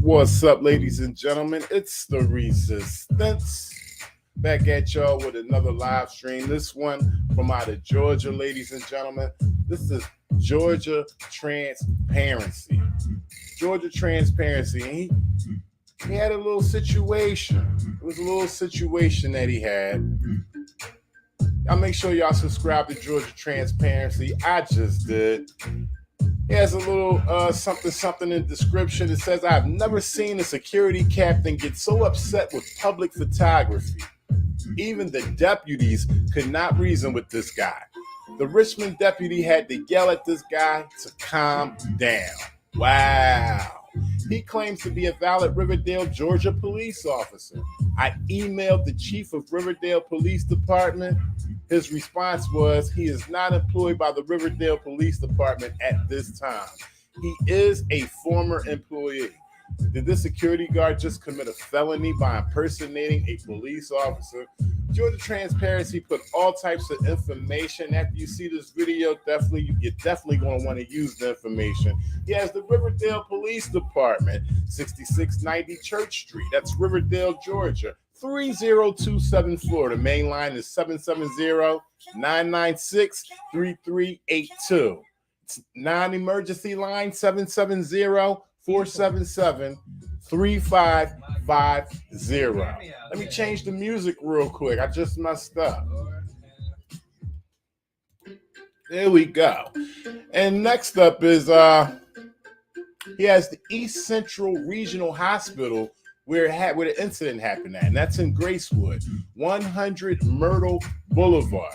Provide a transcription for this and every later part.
What's up, ladies and gentlemen? It's the Resistance back at y'all with another live stream. This one from out of Georgia, ladies and gentlemen. This is Georgia Tranparency. Georgia Tranparency. And he had a little situation. It was a little situation that he had. Y'all make sure y'all subscribe to Georgia Tranparency. I just did. He has a little something in the description. It says, I've never seen a security captain get so upset with public photography. Even the deputies could not reason with this guy. The Richmond deputy had to yell at this guy to calm down. Wow. He claims to be a valid Riverdale, Georgia police officer. I emailed the chief of Riverdale Police Department. His response was he is not employed by the Riverdale Police Department at this time. He is a former employee. Did this security guard just commit a felony by impersonating a police officer? Georgia Tranparency put all types of information. After you see this video, you're definitely going to want to use the information. He has the Riverdale Police Department, 6690 Church Street. That's Riverdale, Georgia. 3027 Florida. Main line is 770-996-3382. It's non-emergency line 770-477-3550. Let me change the music real quick. I just messed up. There we go. And next up is he has the East Central Regional Hospital where the incident happened at, and that's in Gracewood, 100 Myrtle Boulevard.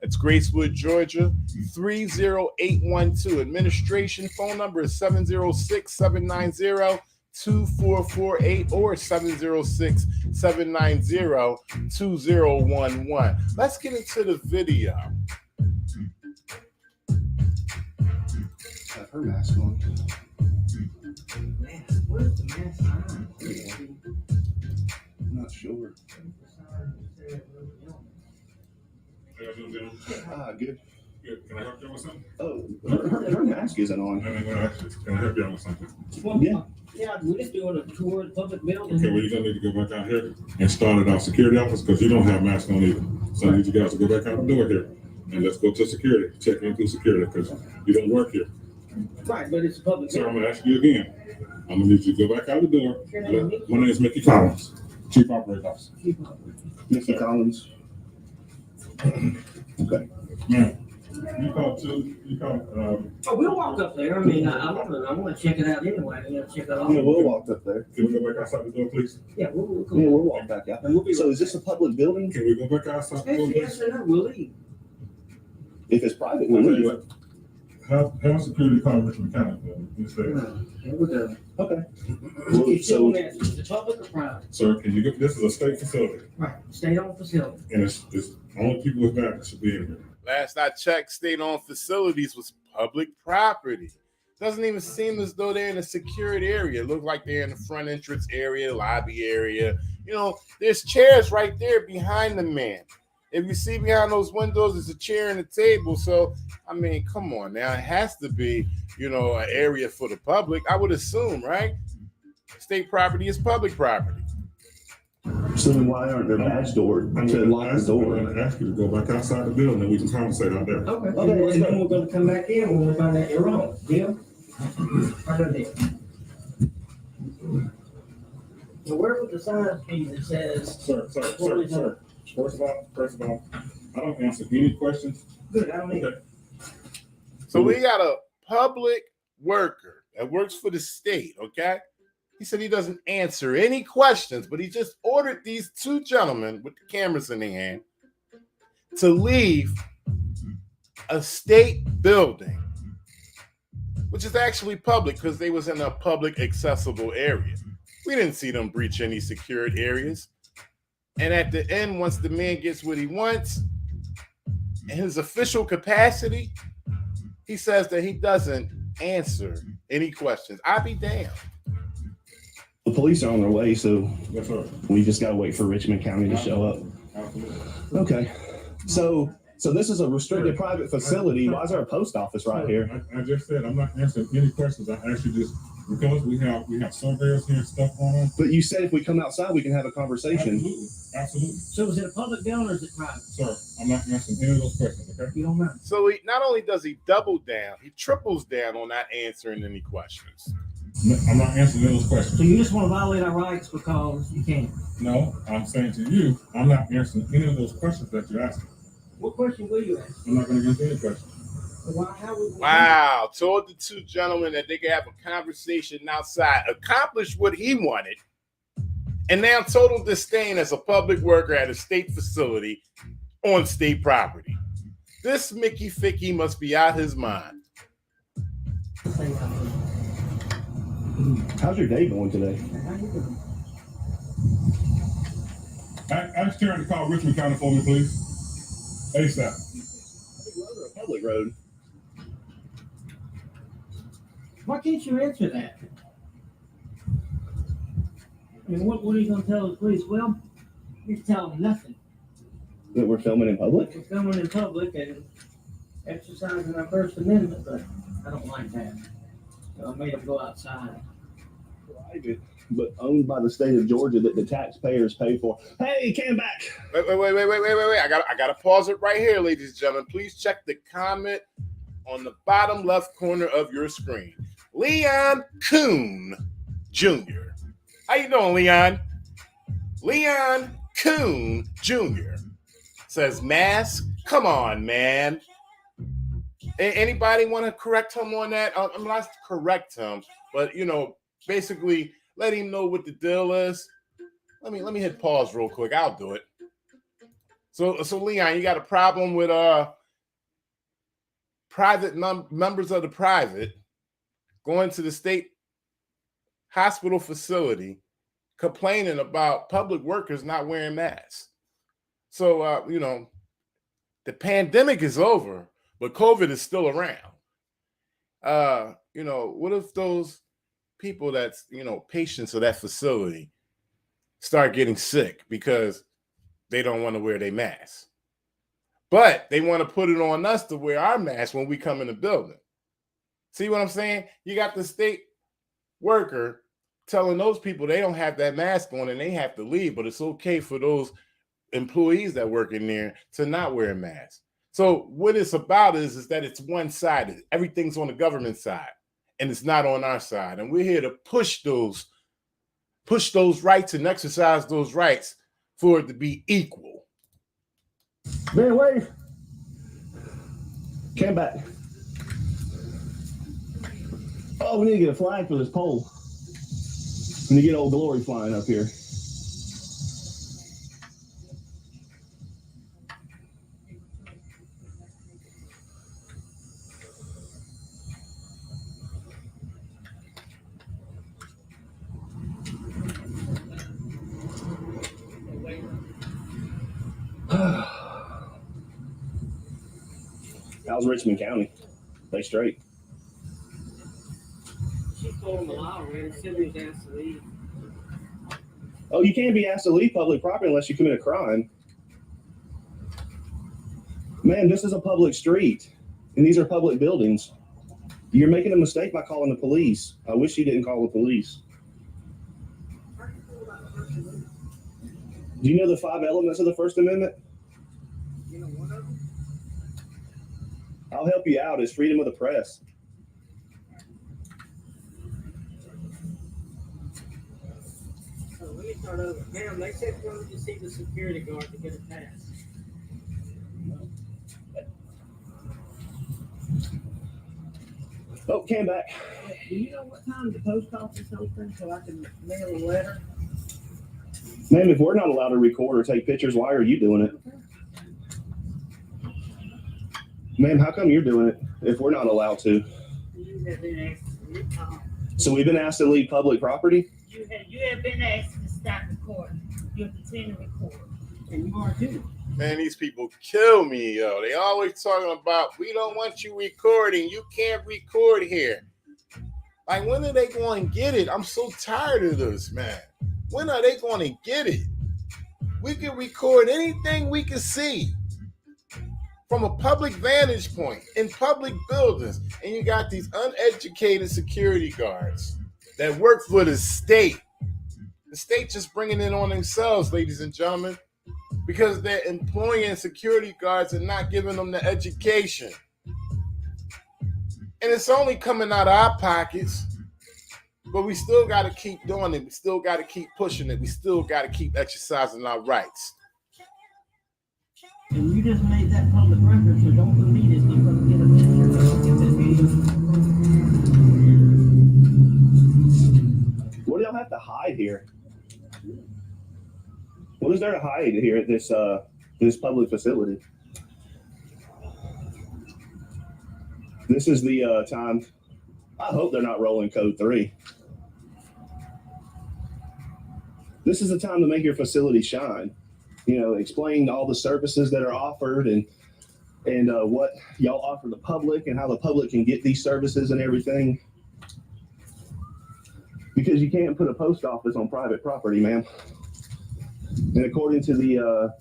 That's Gracewood, Georgia, 30812. Administration phone number is 706-790-2448 or 706-790-2011. Let's get into the video. Have her mask on. Where's the mask on? I'm not sure. Good. Can I help you with something? Oh, her mask isn't on. Can I help you with something? Yeah, we're just doing a tour of the public building. Okay, well, you're going to need to go back out here and start at our security office because you don't have masks on either. So I need you guys to go back out the door here and let's go to security. Check in through security because you don't work here. Right, but it's a public Sir, I'm building. going to ask you again. I'm going to need you to go back out the door. My name is Mickey Collins, Chief Operating Officer. Mr. Collins. Okay. Ma'am, you call. Oh, we'll walk up there. I mean, I want to check it out anyway. Check it out. Yeah, we'll walk up there. Can we go back outside the door, please? Yeah, we'll We'll walk back out. And we'll be So is this a public building? Can we go back outside the door, Yes, please? sir, we'll leave. If it's private, I'll we'll tell you leave. what. Have security call Richmond County. Here we go. Okay. It's So, still there. Is it public or private? Sir, can you get, this is a state facility, Right, state-owned facility. and it's only people with that should be in here. Last I checked, state-owned facilities was public property. Doesn't even seem as though they're in a secured area. It looks like they're in the front entrance area, lobby area. You know, there's chairs right there behind the man. If you see behind those windows, there's a chair and a table. So, I mean, come on now. It has to be, an area for the public. I would assume, right? State property is public property. So then why aren't there badge doors to lock the I'm door? going to ask you to go back outside the building and we can conversate out there. Okay. Okay, let's And go. then we're gonna come back in when we find out you're wrong. Deal? Right on deal. So where would the sign be that says, Sir. First of all, I don't answer any questions. good, I don't need. Okay. So we got a public worker that works for the state, okay? He said he doesn't answer any questions, but he just ordered these two gentlemen with the cameras in their hand to leave a state building, which is actually public because they was in a public accessible area. We didn't see them breach any secured areas. And at the end, once the man gets what he wants, in his official capacity, he says that he doesn't answer any questions. I be damned. The police are on their way, so Yes, sir. we just gotta wait for Richmond County to show up. Absolutely. Okay. So this is a restricted private facility. Why is there a post office right here? I just said I'm not answering any questions. I actually just because we have surveyors here and stuff going on. But you said if we come outside, we can have a conversation. Absolutely. So is it a public building or is it private? Sir, I'm not answering any of those questions, okay? You don't mind. So he not only does he double down, he triples down on not answering any questions. I'm not answering any of those questions. So you just want to violate our rights because you can? No, I'm saying to you, I'm not answering any of those questions that you're asking. What question will you ask? I'm not going to answer any questions. Why, how would we- Wow. Told the two gentlemen that they could have a conversation outside, accomplished what he wanted, and now total disdain as a public worker at a state facility on state property. This Mickey Ficky must be out his mind. Say something. How's your day going today? How you doing? Ask Tarrant to call Richmond County for me, please. ASAP. A public road. Why can't you answer that? I mean, what are you going to tell the police? Well, you tell them nothing. That we're filming in public? We're filming in public and exercising our First Amendment, but I don't like that. So I made them go outside. Private, but owned by the state of Georgia that the taxpayers pay for. Hey, came back. Wait. I gotta pause it right here, ladies and gentlemen. Please check the comment on the bottom left corner of your screen. Leon Kuhn Jr. How you doing, Leon? Leon Kuhn Jr. says mask. Come on, man. Anybody want to correct him on that? I'm not to correct him, but basically let him know what the deal is. Let me hit pause real quick. I'll do it. So Leon, you got a problem with private members of the private going to the state hospital facility complaining about public workers not wearing masks. So the pandemic is over, but COVID is still around. What if those people that's patients of that facility start getting sick because they don't want to wear their mask, but they want to put it on us to wear our mask when we come in the building? See what I'm saying? You got the state worker telling those people they don't have that mask on and they have to leave, but it's okay for those employees that work in there to not wear a mask. So what it's about is that it's one-sided. Everything's on the government side, and it's not on our side. And we're here to push those rights and exercise those rights for it to be equal. Man, wave. Came back. Oh, we need to get a flag for this pole. We need to get Old Glory flying up here. How's Richmond County? They straight? She told him a lot already. Said he was asked to leave. Oh, you can't be asked to leave public property unless you commit a crime. Man, this is a public street, and these are public buildings. You're making a mistake by calling the police. I wish you didn't call the police. Do you know the 5 elements of the First Amendment? You know, one of them. I'll help you out. It's freedom of the press. So let me start over. Ma'am, they said you wanted to see the security guard to get a pass. Oh, came back. Do you know what time the post office opens so I can mail a letter? Ma'am, if we're not allowed to record or take pictures, why are you doing it? Ma'am, how come you're doing it if we're not allowed to? You have been asked to So we've been asked to leave public property? You have been asked to stop recording. You'll continue to record. and you are too. Man, these people kill me, yo. They always talking about, we don't want you recording. You can't record here. Like, when are they going to get it? I'm so tired of this, man. When are they going to get it? We can record anything we can see from a public vantage point in public buildings. And you got these uneducated security guards that work for the state. The state just bringing it on themselves, ladies and gentlemen, because they're employing security guards and not giving them the education. And it's only coming out of our pockets, but we still got to keep doing it. We still got to keep pushing it. We still got to keep exercising our rights. And you just made that public record, so don't believe it's not going to get a picture of this video. What do y'all have to hide here? What is there to hide here at this public facility? This is the time. I hope they're not rolling code 3. This is the time to make your facility shine. You know, explain all the services that are offered and what y'all offer the public and how the public can get these services and everything. Because you can't put a post office on private property, ma'am. And according to the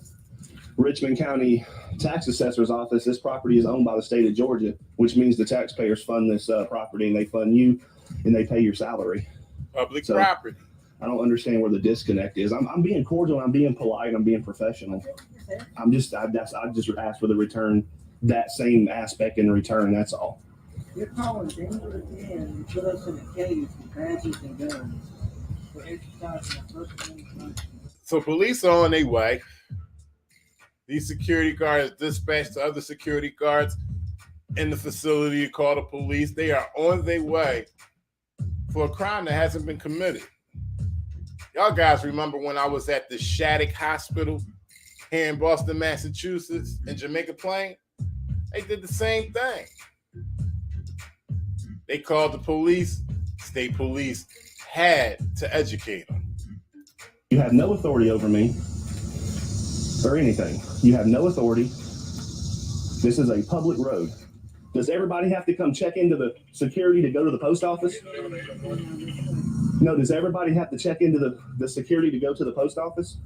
Richmond County Tax Assessor's Office, this property is owned by the state of Georgia, which means the taxpayers fund this property and they fund you and they pay your salary. Public So, property. I don't understand where the disconnect is. I'm being cordial, I'm being polite, I'm being professional. I just asked for the return, that same aspect in return, that's all. You're calling dangerous men and put us in a cage with badges and guns for exercising our First Amendment rights. So police are on their way. These security guards dispatched to other security guards in the facility to call the police. They are on their way for a crime that hasn't been committed. Y'all guys remember when I was at the Shattuck Hospital here in Boston, Massachusetts, in Jamaica Plain? They did the same thing. They called the police. State police had to educate them. You have no authority over me or anything. You have no authority. This is a public road. Does everybody have to come check into the security to go to the post office? No, does everybody have to check into the security to go to the post office?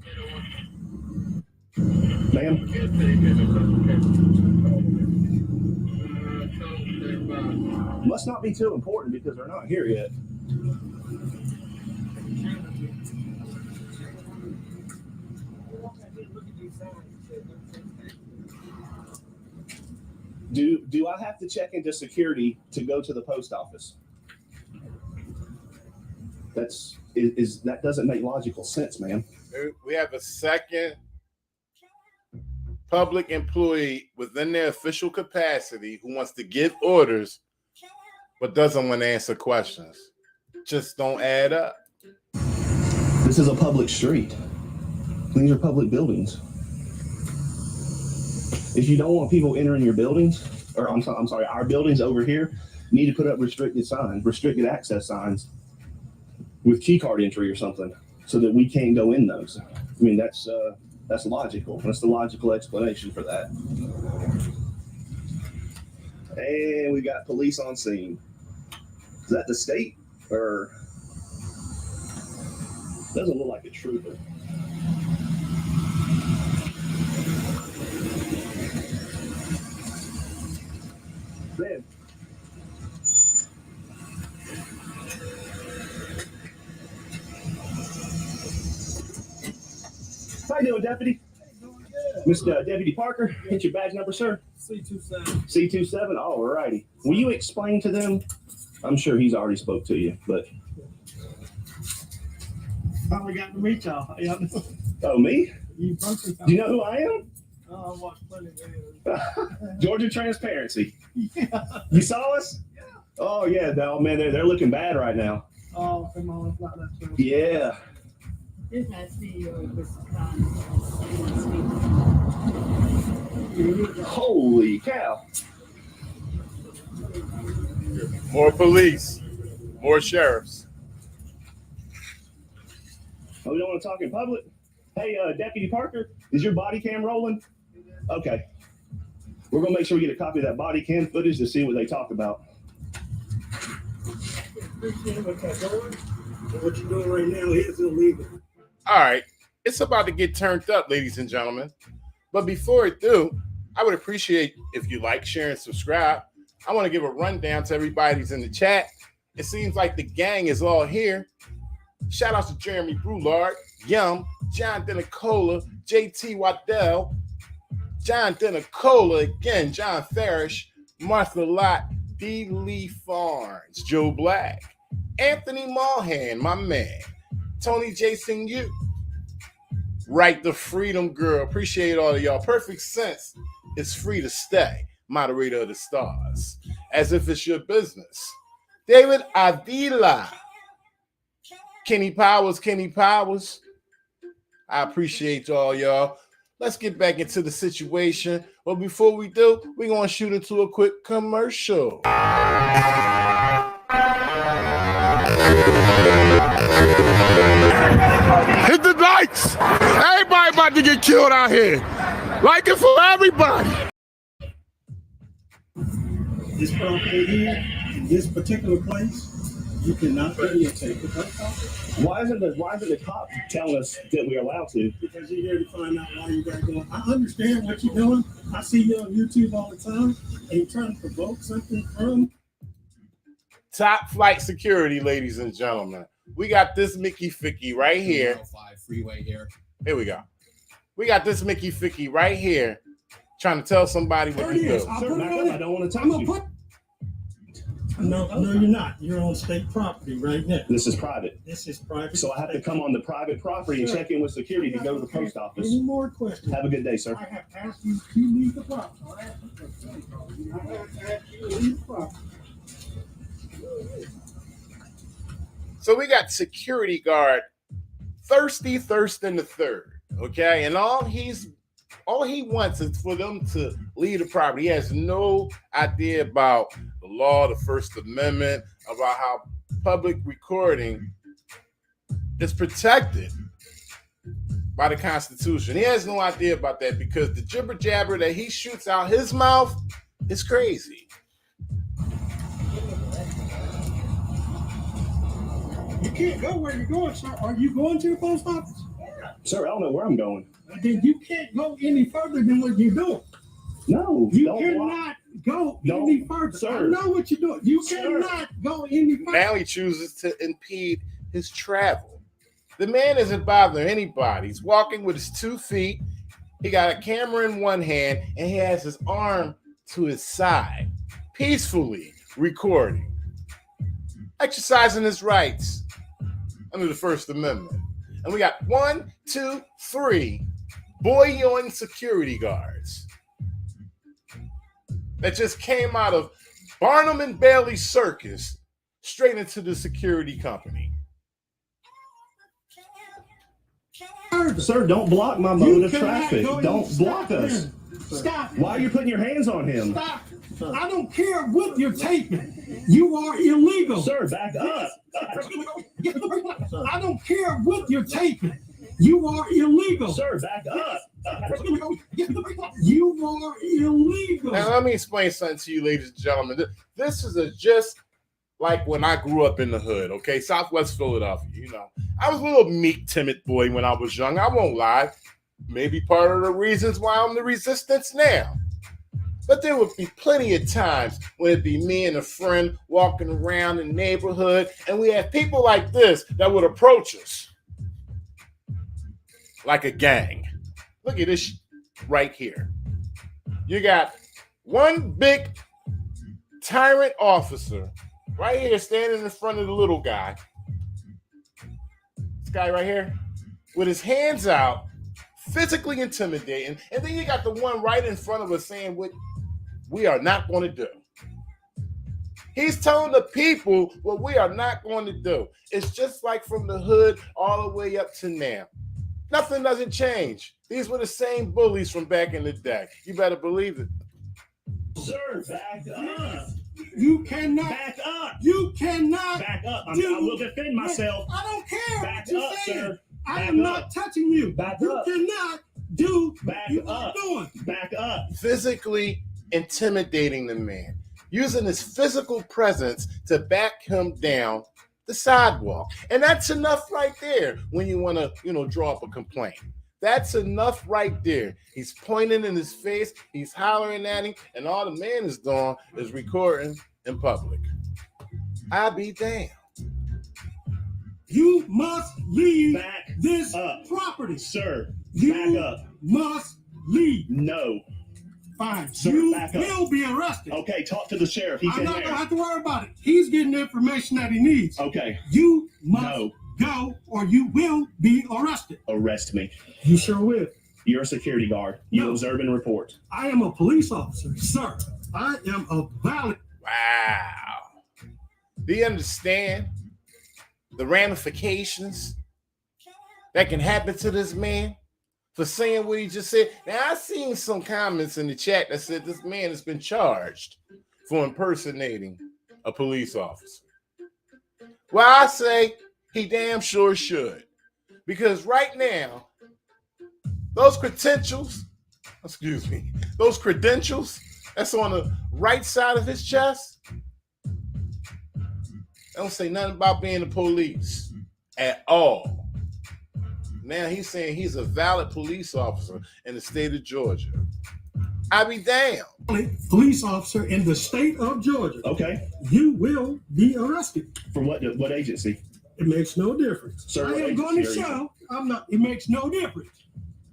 Ma'am? Must not be too important because they're not here yet. Do I have to check into security to go to the post office? That doesn't make logical sense, ma'am. We have a second public employee within their official capacity who wants to give orders but doesn't want to answer questions. Just don't add up. This is a public street. These are public buildings. If you don't want people entering your buildings, or I'm sorry, our buildings over here, you need to put up restricted signs, restricted access signs with key card entry or something so that we can't go in those. I mean, that's logical. That's the logical explanation for that. And we got police on scene. Is that the state or doesn't look like a trooper? Man. How you doing, Deputy? Mr. Deputy Parker, hit your badge number, sir. C27. C27, all righty. Will you explain to them? I'm sure he's already spoke to you, but. Finally got to meet y'all. How y'all doing? Oh, me? You bunker. Do you know who I am? Oh, I watched plenty of videos. Georgia Transparency. Yeah. You saw us? Yeah. Oh, yeah. Oh, man, they're looking bad right now. Oh, come on. It's not that true. Yeah. This I see your Wisconsin. Holy cow. More police, more sheriffs. Oh, we don't want to talk in public? Hey, Deputy Parker, is your body cam rolling? Okay. We're going to make sure we get a copy of that body cam footage to see what they talk about. Appreciate what you're doing. And what you're doing right now is illegal. All right, it's about to get turned up, ladies and gentlemen. But before it do, I would appreciate if you like, share, and subscribe. I want to give a rundown to everybody who's in the chat. It seems like the gang is all here. Shout out to Jeremy Boulevard, Yum, John Denicola, JT Waddell, John Denicola again, John Farish, Martha Lott, D. Lee Farnes, Joe Black, Anthony Mulhan, my man, Tony Jason Yu, Right the Freedom Girl. Appreciate all of y'all. Perfect Sense is free to stay. Moderator of the Stars. As if it's your business. David Avila. Kenny Powers. I appreciate all y'all. Let's get back into the situation. But before we do, we're going to shoot into a quick commercial. Hit the lights. Everybody about to get killed out here. Like it for everybody. This property here, in this particular place, you cannot videotape the post office. Why isn't the cop telling us that we're allowed to? Because you're here to find out why you got going. I understand what you're doing. I see you on YouTube all the time, and you're trying to provoke something from. Top flight security, ladies and gentlemen. We got this Mickey Ficky right here. 105 freeway here. Here we go. We got this Mickey Ficky right here trying to tell somebody what to do. I'll Sir, put it back on up. it. I don't want to I'm touch gonna you. put. No, you're not. You're on state property right now. This is private. This is private. So I have to come on the private property and check in with security to go to the post office. Any more questions? Have a good day, sir. I have asked you to leave the property. I have asked you to leave the property. So we got security guard Thirsty Thurston the Third, okay? And all he wants is for them to leave the property. He has no idea about the law, the First Amendment, about how public recording is protected by the Constitution. He has no idea about that because the jibber jabber that he shoots out his mouth is crazy. You can't go where you're going, sir. Are you going to the post office? Sir, I don't know where I'm going. Then you can't go any further than what you're doing. No, You don't cannot go Don't, any further. sir. I know what you're doing. You Sir. cannot go any further. Now he chooses to impede his travel. The man isn't bothering anybody. He's walking with his 2 feet. He got a camera in one hand and he has his arm to his side, peacefully recording, exercising his rights under the First Amendment. And we got 1, 2, 3 boy-yoing security guards that just came out of Barnum and Bailey Circus straight into the security company. Sir, don't block my You mode of cannot traffic. go Don't any- block Stop us. him. Stop. Why are you putting your hands on him? Stop. I don't care what you're taping. You are illegal. Sir, back up. I don't care what you're taping. You are illegal. Sir, back up. You are illegal. Now, let me explain something to you, ladies and gentlemen. This is just like when I grew up in the hood, okay? Southwest Philadelphia, you know. I was a little meek, timid boy when I was young. I won't lie. Maybe part of the reasons why I'm the resistance now. But there would be plenty of times when it'd be me and a friend walking around the neighborhood, and we had people like this that would approach us like a gang. Look at this right here. You got one big tyrant officer right here standing in front of the little guy. This guy right here with his hands out, physically intimidating. And then you got the one right in front of us saying what we are not going to do. He's telling the people what we are not going to do. It's just like from the hood all the way up to now. Nothing doesn't change. These were the same bullies from back in the day. You better believe it. Sir, back up. You cannot. Back up. You cannot. Back up. I do- will defend myself. I don't care. Back Just up, saying. sir. I Back am up. not touching you. Back you up. cannot do Back what you up. are doing. Back up. Physically intimidating the man, using his physical presence to back him down the sidewalk. And that's enough right there when you want to, draw up a complaint. That's enough right there. He's pointing in his face, he's hollering at him, and all the man is doing is recording in public. I be damned. You must leave Back this up. property. Sir, You back up. must leave. No. Fine. Sir, you back up. will be arrested. Okay, talk to the sheriff. He's I'm in not going to there. have to worry about it. He's getting the information that he needs. Okay, You must no. go or you will be arrested. Arrest me. You sure will. You're a security guard. You No. observe and report. I am a police officer, sir. I am a valid. Wow. Do you understand the ramifications that can happen to this man for saying what he just said? Now, I've seen some comments in the chat that said this man has been charged for impersonating a police officer. Well, I say he damn sure should. Because right now, those credentials that's on the right side of his chest, don't say nothing about being the police at all. Now he's saying he's a valid police officer in the state of Georgia. I be damned. Police officer in the state of Georgia. Okay. You will be arrested. For what agency? It makes no difference. Sir, I what am going to agency are you? show. I'm not. It makes no difference.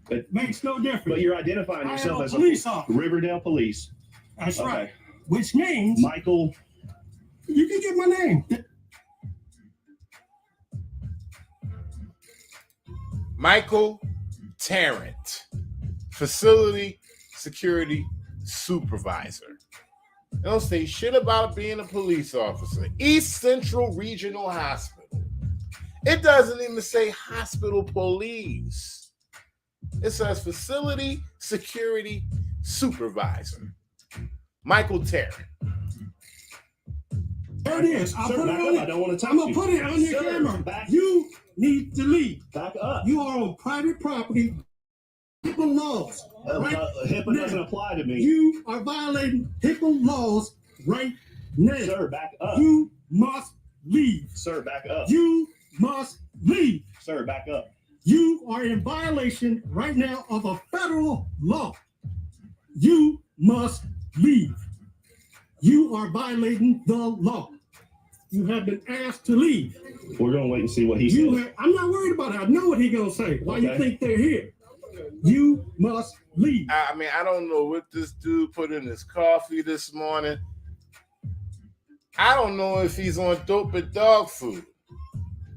But- makes no difference. But you're identifying I am yourself a as police officer. Riverdale Police. That's Okay. right. Which means Michael. you can get my name. Michael Tarrant, facility security supervisor. They don't say shit about being a police officer. East Central Regional Hospital. It doesn't even say hospital police. It says facility security supervisor. Michael Tarrant. There it is. I'll Sir, put it back on up. it. I don't want to touch I'm gonna you. put it on your Sir, camera. back- You need to leave. Back up. You are on private property. HIPAA laws. Right HIPAA now. doesn't apply to me. You are violating HIPAA laws right now. Sir, back up. You must leave. Sir, back up. You must leave. Sir, back up. You are in violation right now of a federal law. You must leave. You are violating the law. You have been asked to leave. We're going to wait and see what he says. I'm not worried about it. I know what he's going to say. Why you Okay. think they're here? You must leave. I mean, I don't know what this dude put in his coffee this morning. I don't know if he's on dope or dog food.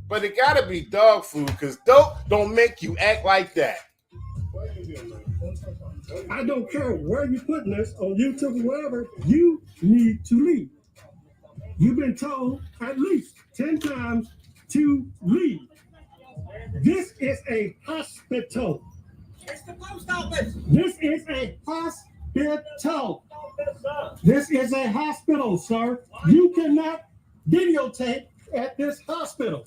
But it gotta be dog food, because dope don't make you act like that. I don't care where you're putting this, on YouTube or wherever, you need to leave. You've been told at least 10 times to leave. This is a hospital. It's the post office. This is a hospital. This is a hospital, sir. You cannot videotape at this hospital.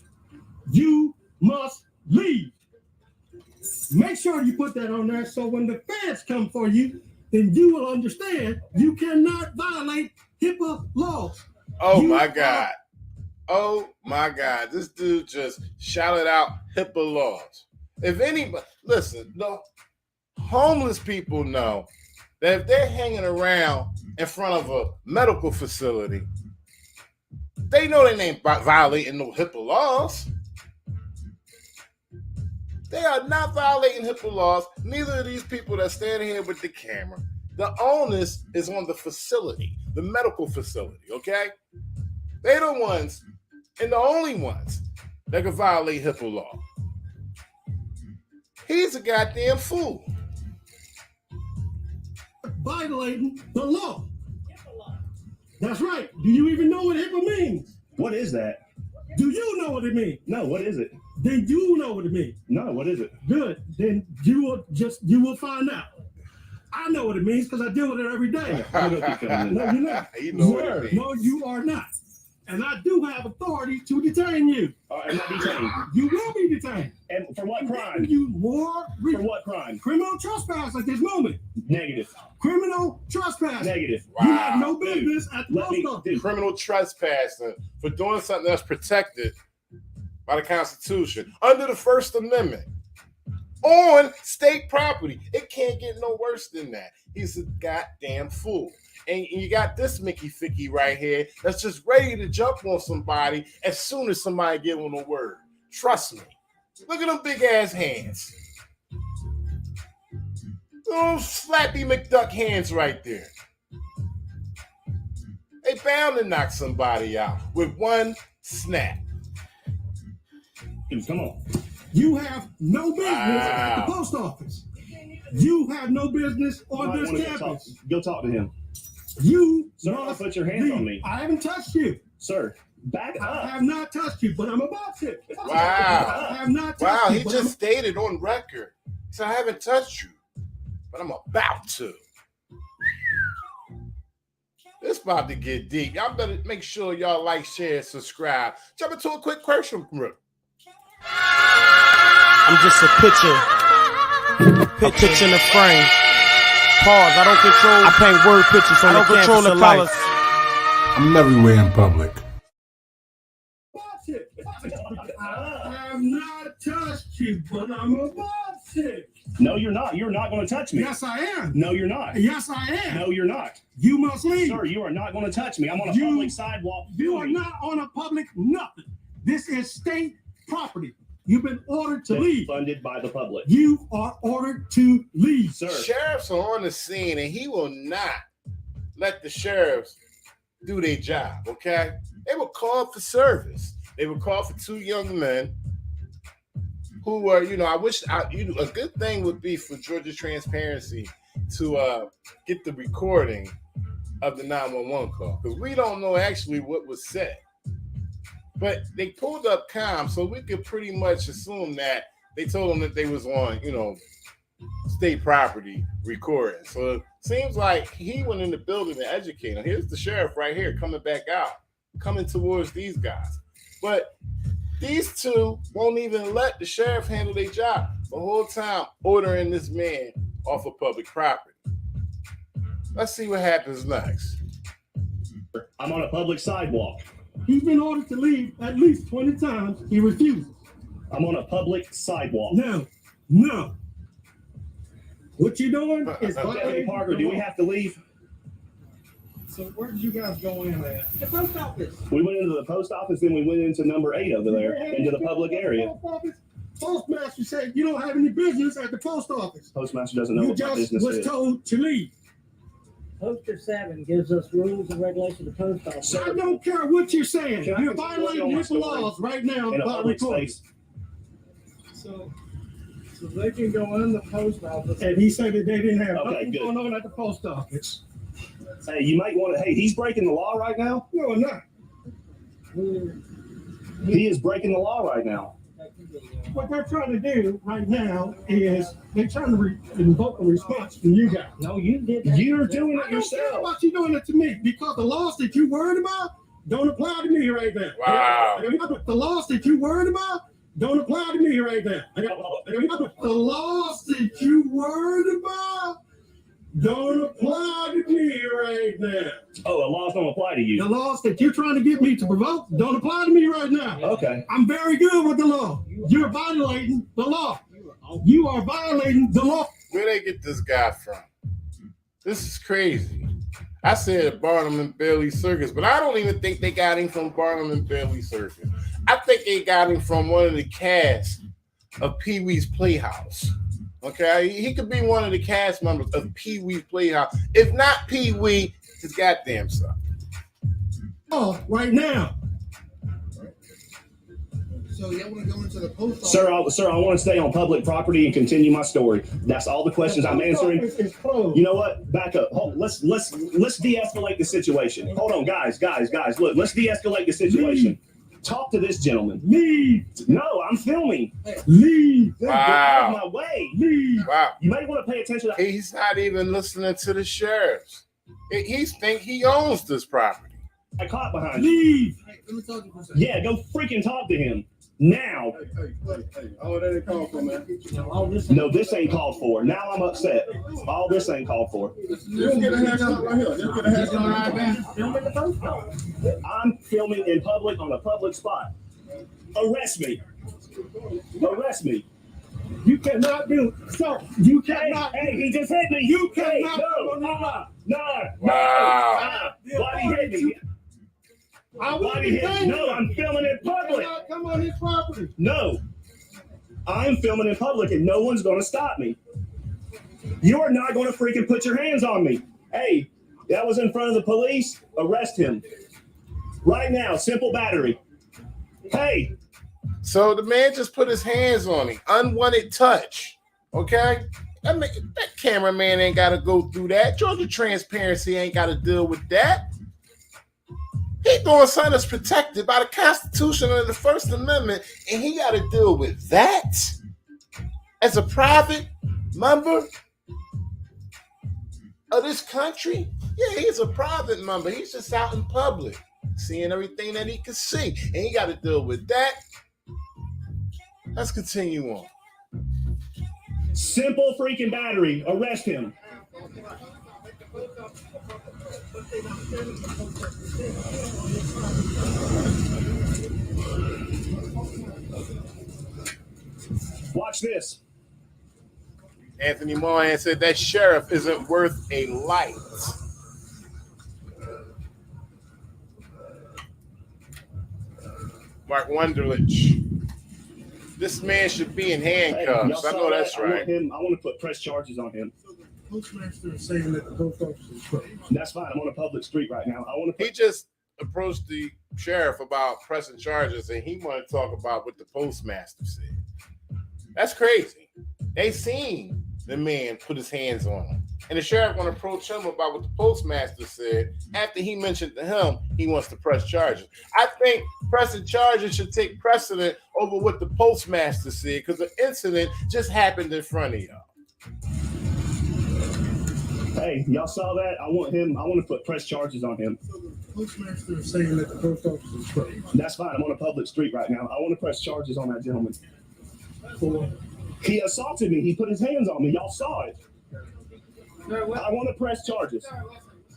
You must leave. Make sure you put that on there so when the feds come for you, then you will understand you cannot violate HIPAA laws. Oh You my are- God. Oh my God. This dude just shouted out HIPAA laws. If anybody, listen, no, homeless people know that if they're hanging around in front of a medical facility, they know they ain't violating no HIPAA laws. They are not violating HIPAA laws. Neither are these people that stand here with the camera. The onus is on the facility, the medical facility, okay? They're the ones and the only ones that can violate HIPAA law. He's a goddamn fool. Violating the law. That's right. Do you even know what HIPAA means? What is that? Do you know what it means? No, what is it? Then you know what it means. No, what is it? Good. Then you will find out. I know what it means because I deal with it every day. No, you're not. You know what it means. No, you are not. And I do have authority to detain you. I'm not detained. You will be detained. And for what crime? You more For what crime? criminal trespass at this moment. Negative. Criminal trespass. Negative. You have no business at the Let me- post office. Criminal trespassing for doing something that's protected by the Constitution under the First Amendment on state property. It can't get no worse than that. He's a goddamn fool. And you got this Mickey Ficky right here that's just ready to jump on somebody as soon as somebody give him a word. Trust me. Look at them big ass hands. Those slappy McDuck hands right there. They bound to knock somebody out with one snap. Come on. You have no business at the post office. You have no business on Might this wanna campus. Go talk to him. You Sir, don't must put your hands leave. on me. I haven't touched you. Sir, back I up. have not touched you, but I'm about to. Wow. I have not touched Wow, you. he but just stated on record. He said, I haven't touched you, but I'm about to. It's about to get deep. Y'all better make sure y'all like, share, subscribe. Jump into a quick question. I'm just a picture in the frame. Pause. I paint word pictures on the canvas of life. I'm everywhere in public. I have not touched you, but I'm about to. No, you're not. You're not going to touch me. Yes, I am. No, you're not. Yes, I am. No, you're not. You must leave. Sir, you are not going to touch me. I'm on a You- public sidewalk. You are not on a public nothing. This is state property. You've been ordered to That's leave. funded by the public. You are ordered to leave. Sir, Sheriffs are on the scene, and he will not let the sheriffs do their job, okay? They were called for service. They were called for two young men who were, a good thing would be for Georgia Transparency to get the recording of the 911 call, because we don't know actually what was said. But they pulled up comms, so we could pretty much assume that they told them that they was on, state property recording. So it seems like he went in the building to educate them. Here's the sheriff right here coming back out, coming towards these guys. But these two won't even let the sheriff handle their job the whole time, ordering this man off of public property. Let's see what happens next. I'm on a public sidewalk. He's been ordered to leave at least 20 times. He refuses. I'm on a public sidewalk. No. What you doing is Deputy violating Parker, the do we law. have to leave? So where did you guys go in at? The post office. We went into the post office, then we went into number 8 over there, into the public area. Postmaster said you don't have any business at the post office. Postmaster doesn't know You what my just business was is. told to leave. Poster 7 gives us rules and regulations of the post office. Sir, I don't care what you're saying. Can I You're continue violating on my HIPAA story? laws right now in a by public recording. space. So they can go in the post office. And he said that they didn't have Okay, nothing good. going on at the post office. Hey, you might want to. Hey, he's breaking the law right now. No, I'm not. He is breaking the law right now. What they're trying to do right now is they're trying to invoke a response from you guys. No, you did that. You're doing I it don't care yourself. about you doing it to me because the laws that you worried about don't apply to me right now. Wow. The laws that you worried about don't apply to me right now. The laws that you worried about don't apply to me right now. Oh, the laws don't apply to The you. laws that you're trying to get me to provoke don't apply to me right now. Okay. I'm very good with the law. You're violating the law. You are violating the law. Where they get this guy from? This is crazy. I said Barnum and Bailey Circus, but I don't even think they got him from Barnum and Bailey Circus. I think they got him from one of the casts of Pee Wee's Playhouse. Okay, he could be one of the cast members of Pee Wee's Playhouse. If not Pee Wee, his goddamn self. Oh, right now. So y'all want to go into the post office? Sir, I want to stay on public property and continue my story. That's all the questions I'm answering. It's closed. You know what? Back up. Let's de-escalate the situation. Hold on, guys. Look, let's de-escalate the situation. Talk to this gentleman. Leave. No, I'm filming. Leave. Get out of my way. Leave. Wow. You might want to pay attention to He's not even listening to the sheriffs. He think he owns this property. that cop behind you. Leave. Hey, let me talk to you for a second. Yeah, go freaking talk to him. Now. Hey. Oh, that ain't called for, man. No, this ain't called for. Now I'm upset. All this ain't called for. You don't get a haircut right here. You get a haircut right here. I'm filming in public on a public spot. Arrest me. Arrest me. You cannot do so. You Hey, cannot. he just hit me. You can't. No. Wow. Why he hit me? I Why will he be hit me? paying No, you. I'm filming in You public. cannot come on his property. No. I'm filming in public and no one's going to stop me. You are not going to freaking put your hands on me. Hey, that was in front of the police. Arrest him. Right now, simple battery. Hey, So the man just put his hands on him. Unwanted touch. Okay? That cameraman ain't got to go through that. Georgia Transparency ain't got to deal with that. He doing something that's protected by the Constitution and the First Amendment, and he got to deal with that as a private member of this country. Yeah, he's a private member. He's just out in public, seeing everything that he can see, and he got to deal with that. Let's continue on. simple freaking battery. Arrest him. Watch this. Anthony Mohan said that sheriff isn't worth a light. Mark Wunderlich. This man should be in Hey, handcuffs. y'all I saw know that? that's right. I want to put press charges on him. Postmaster is saying that the post office is closed. That's fine. I'm on a public street right now. I want to He just approached the sheriff about pressing charges, and he wanted to talk about what the postmaster said. That's crazy. They seen the man put his hands on him, and the sheriff want to approach him about what the postmaster said. After he mentioned to him, he wants to press charges. I think pressing charges should take precedent over what the postmaster said, because the incident just happened in front of y'all. Hey, y'all saw that? I want to put press charges on him. So the postmaster is saying that the post office is closed. That's fine. I'm on a public street right now. I want to press charges on that gentleman. For He assaulted me. He put his hands on me. Y'all saw it. I want to press charges.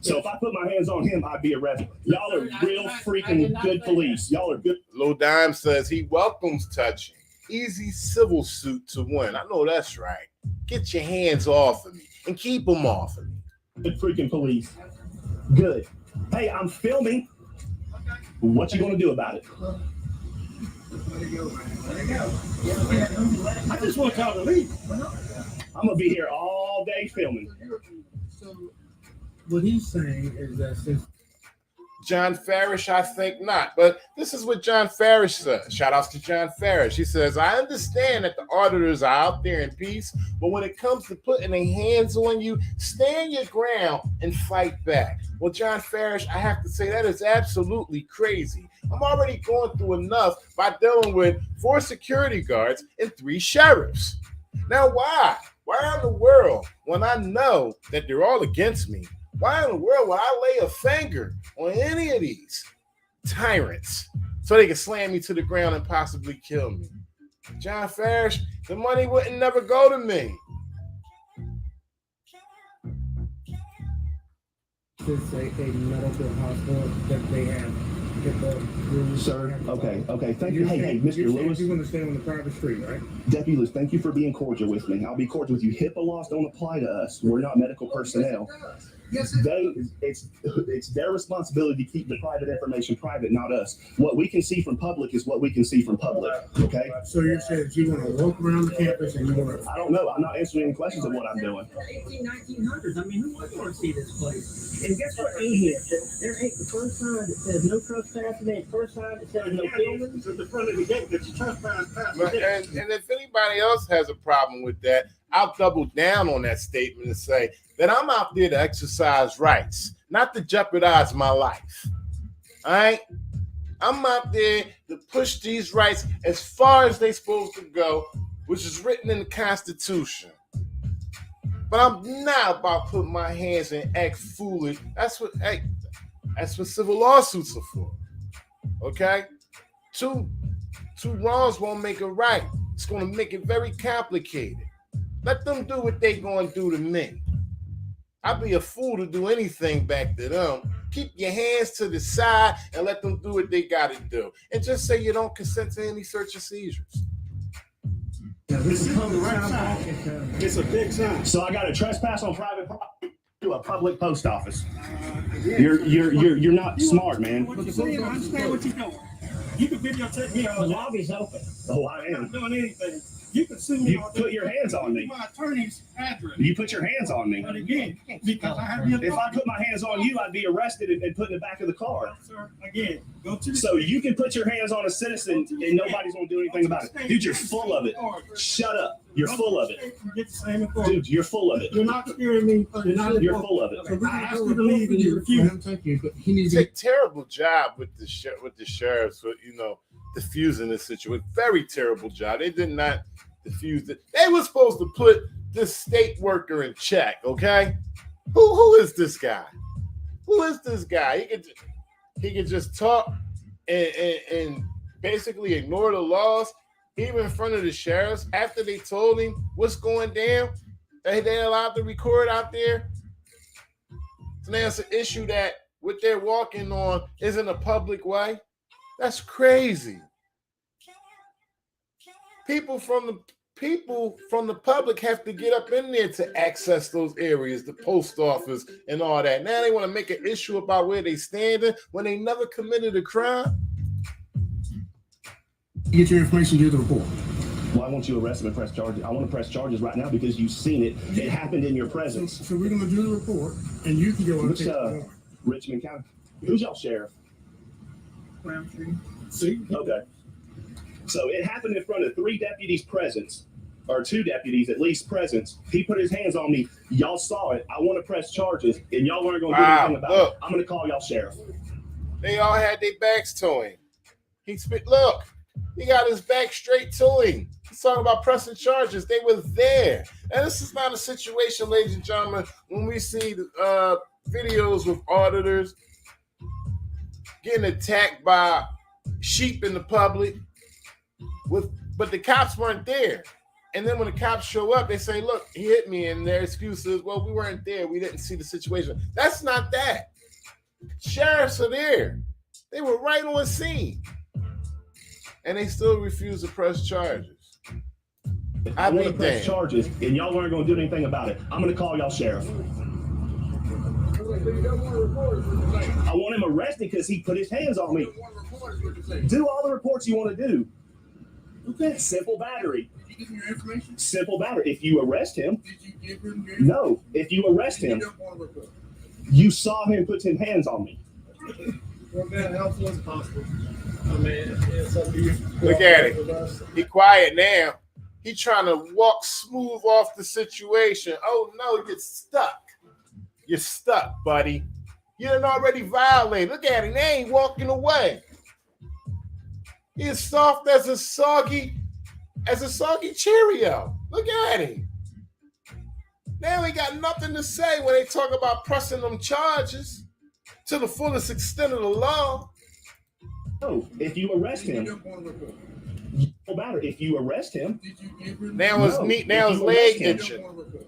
So if I put my hands on him, I'd be arrested. Y'all are real freaking good police. Y'all are good. Lil Dime says he welcomes touching. Easy civil suit to win. I know that's right. Get your hands off of me and keep them off of me. Good freaking police. Good. Hey, I'm filming. What you gonna do about it? I just want y'all to leave. I'm gonna be here all day filming. So what he's saying is that since John Farish, I think not. But this is what John Farish says. Shout outs to John Farish. He says, I understand that the auditors are out there in peace, but when it comes to putting their hands on you, stand your ground and fight back. Well, John Farish, I have to say that is absolutely crazy. I'm already going through enough by dealing with 4 security guards and 3 sheriffs. Now, why? Why in the world, when I know that they're all against me, why in the world would I lay a finger on any of these tyrants so they can slam me to the ground and possibly kill me? John Farish, the money wouldn't never go to me. It's a medical hospital that they have. Sir, okay. Thank you. Hey, Mr. Lewis. You want to stay on the private street, right? Deputy Lewis, thank you for being cordial with me. I'll be cordial with you. HIPAA laws don't apply to us. We're not medical personnel. Yes, It's their responsibility to keep the private information private, not us. What we can see from public is what we can see from public. Okay. So you're saying that you want to walk around the campus and you want to? I don't know. I'm not answering any questions of what I'm doing. 1900s. I mean, who wouldn't want to see this place? And guess what? In here, there ain't the first sign that says no trespassing. There ain't the first sign that says no filming. It's at the front of the gate that you trespass past. And if anybody else has a problem with that, I'll double down on that statement and say that I'm out there to exercise rights, not to jeopardize my life. All right? I'm out there to push these rights as far as they're supposed to go, which is written in the Constitution. But I'm not about putting my hands and act foolish. That's what civil lawsuits are for. Okay? Two wrongs won't make a right. It's going to make it very complicated. Let them do what they going to do to me. I'd be a fool to do anything back to them. Keep your hands to the side and let them do what they got to do. And just say you don't consent to any search or seizures. It's a big sign. So I got to trespass on private property to a public post office. You're not smart, man. What you're saying, I understand what you're doing. You can videotape me all The day. lobby's open. Oh, I I'm am. not doing anything. You can sue me You all day. put your hands on me. My attorney's address. You put your hands on me. But again, because I have the If I authority. put my hands on you, I'd be arrested and put in the back of the car. Sir, again, go to the So you can put your hands on a citizen and nobody's going to do anything about it. Dude, you're full of it. Shut up. You're full of it. You get the same authority. Dude, you're full of it. You're not scaring me. You're not. You're full of it. So we're gonna ask you to leave and you refuse. Thank you, but he needs It's to a terrible job with the sheriffs, diffusing this situation. Very terrible job. They did not diffuse it. They were supposed to put this state worker in check. Okay, who is this guy? Who is this guy? He could just talk and basically ignore the laws, even in front of the sheriffs after they told him what's going down. They allowed to record out there. So now it's an issue that what they're walking on isn't a public way. That's crazy. People from the public have to get up in there to access those areas, the post office and all that. Now they want to make an issue about where they standing when they never committed a crime. get your information, do the report. Why won't you arrest him and press charges? I want to press charges right now because you've seen it. It happened in your presence. So we're going to do the report, and you can go and Which, take the warrant. Richmond County. Who's y'all sheriff? See? Okay. So it happened in front of 3 deputies' presence, or 2 deputies at least presence. He put his hands on me. Y'all saw it. I want to press charges, and y'all weren't going to do anything about it. I'm going to call y'all sheriff. They all had their backs to him. Look, he got his back straight to him. He's talking about pressing charges. They were there. And this is not a situation, ladies and gentlemen, when we see videos with auditors getting attacked by sheep in the public, but the cops weren't there. And then when the cops show up, they say, look, he hit me, and their excuse is, well, we weren't there. We didn't see the situation. That's not that. Sheriffs are there. They were right on scene. And they still refuse to press charges. I want to press charges, and y'all weren't going to do anything about it. I'm going to call y'all sheriff. I want him arrested because he put his hands on me. Do all the reports you want to do. Okay. Simple battery. Did you give him your information? Simple battery. If you arrest him, Did you give him your no. If you arrest him, You don't want to report. you saw him put his hands on me. Well, man, helpful as possible. I mean, it's up to you. Look at it. He quiet now. He trying to walk smooth off the situation. Oh, no, you're stuck. You're stuck, buddy. You done already violated. Look at him. They ain't walking away. He's soft as a soggy Cheerio. Look at him. Now he got nothing to say when they talk about pressing them charges to the fullest extent of the law. No, if you arrest You him, don't want to report. no matter. If you arrest him, Did you give him Now his No, knee, now if his you leg arrest him, You itching. don't want to report.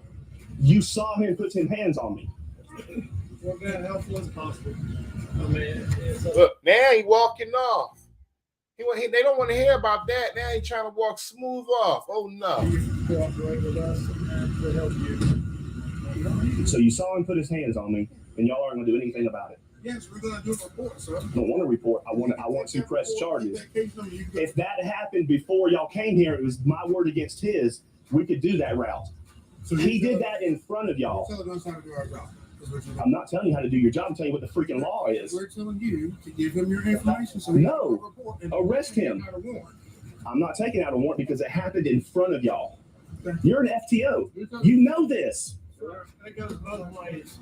you saw him put his hands on me. Well, man, helpful as possible. I mean, it's up. Look, now he walking off. They don't want to hear about that. Now he trying to walk smooth off. Oh no. You cooperate with us and we'll help you. So you saw him put his hands on me, and y'all aren't going to do anything about it. Yes, we're gonna do a report, sir. I don't want to report. I want to press charges. If that happened before y'all came here, it was my word against his. We could do that route. So He did that in front of y'all. You're telling us how to do our job. I'm not telling you how to do your job. I'm telling you what the freaking law is. We're telling you to give him your information. So No. Arrest him. I'm not taking out a warrant because it happened in front of y'all. You're an FTO. You know this. That goes both ways.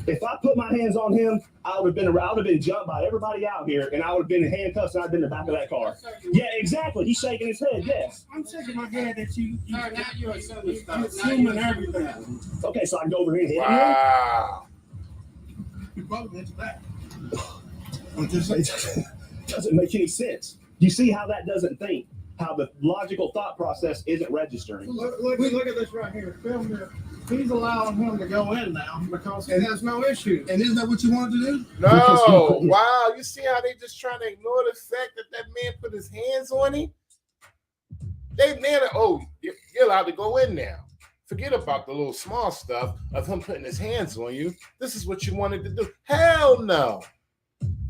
If I put my hands on him, I would have been jumped by everybody out here, and I would have been in handcuffs, and I'd been in the back of that car. Yeah, exactly. He's shaking his head. Yes. I'm shaking my head at you. Now you're assuming stuff. Assuming everything. Okay, so I can go over here and hit him. Wow. You probably went to that. It doesn't make any sense. You see how that doesn't think? How the logical thought process isn't registering. Look at this right here. Film here. He's allowing him to go in now because he has no issue. And isn't that what you wanted to do? No. Wow. You see how they just trying to ignore the fact that that man put his hands on him? You're allowed to go in now. Forget about the little small stuff of him putting his hands on you. This is what you wanted to do. Hell no.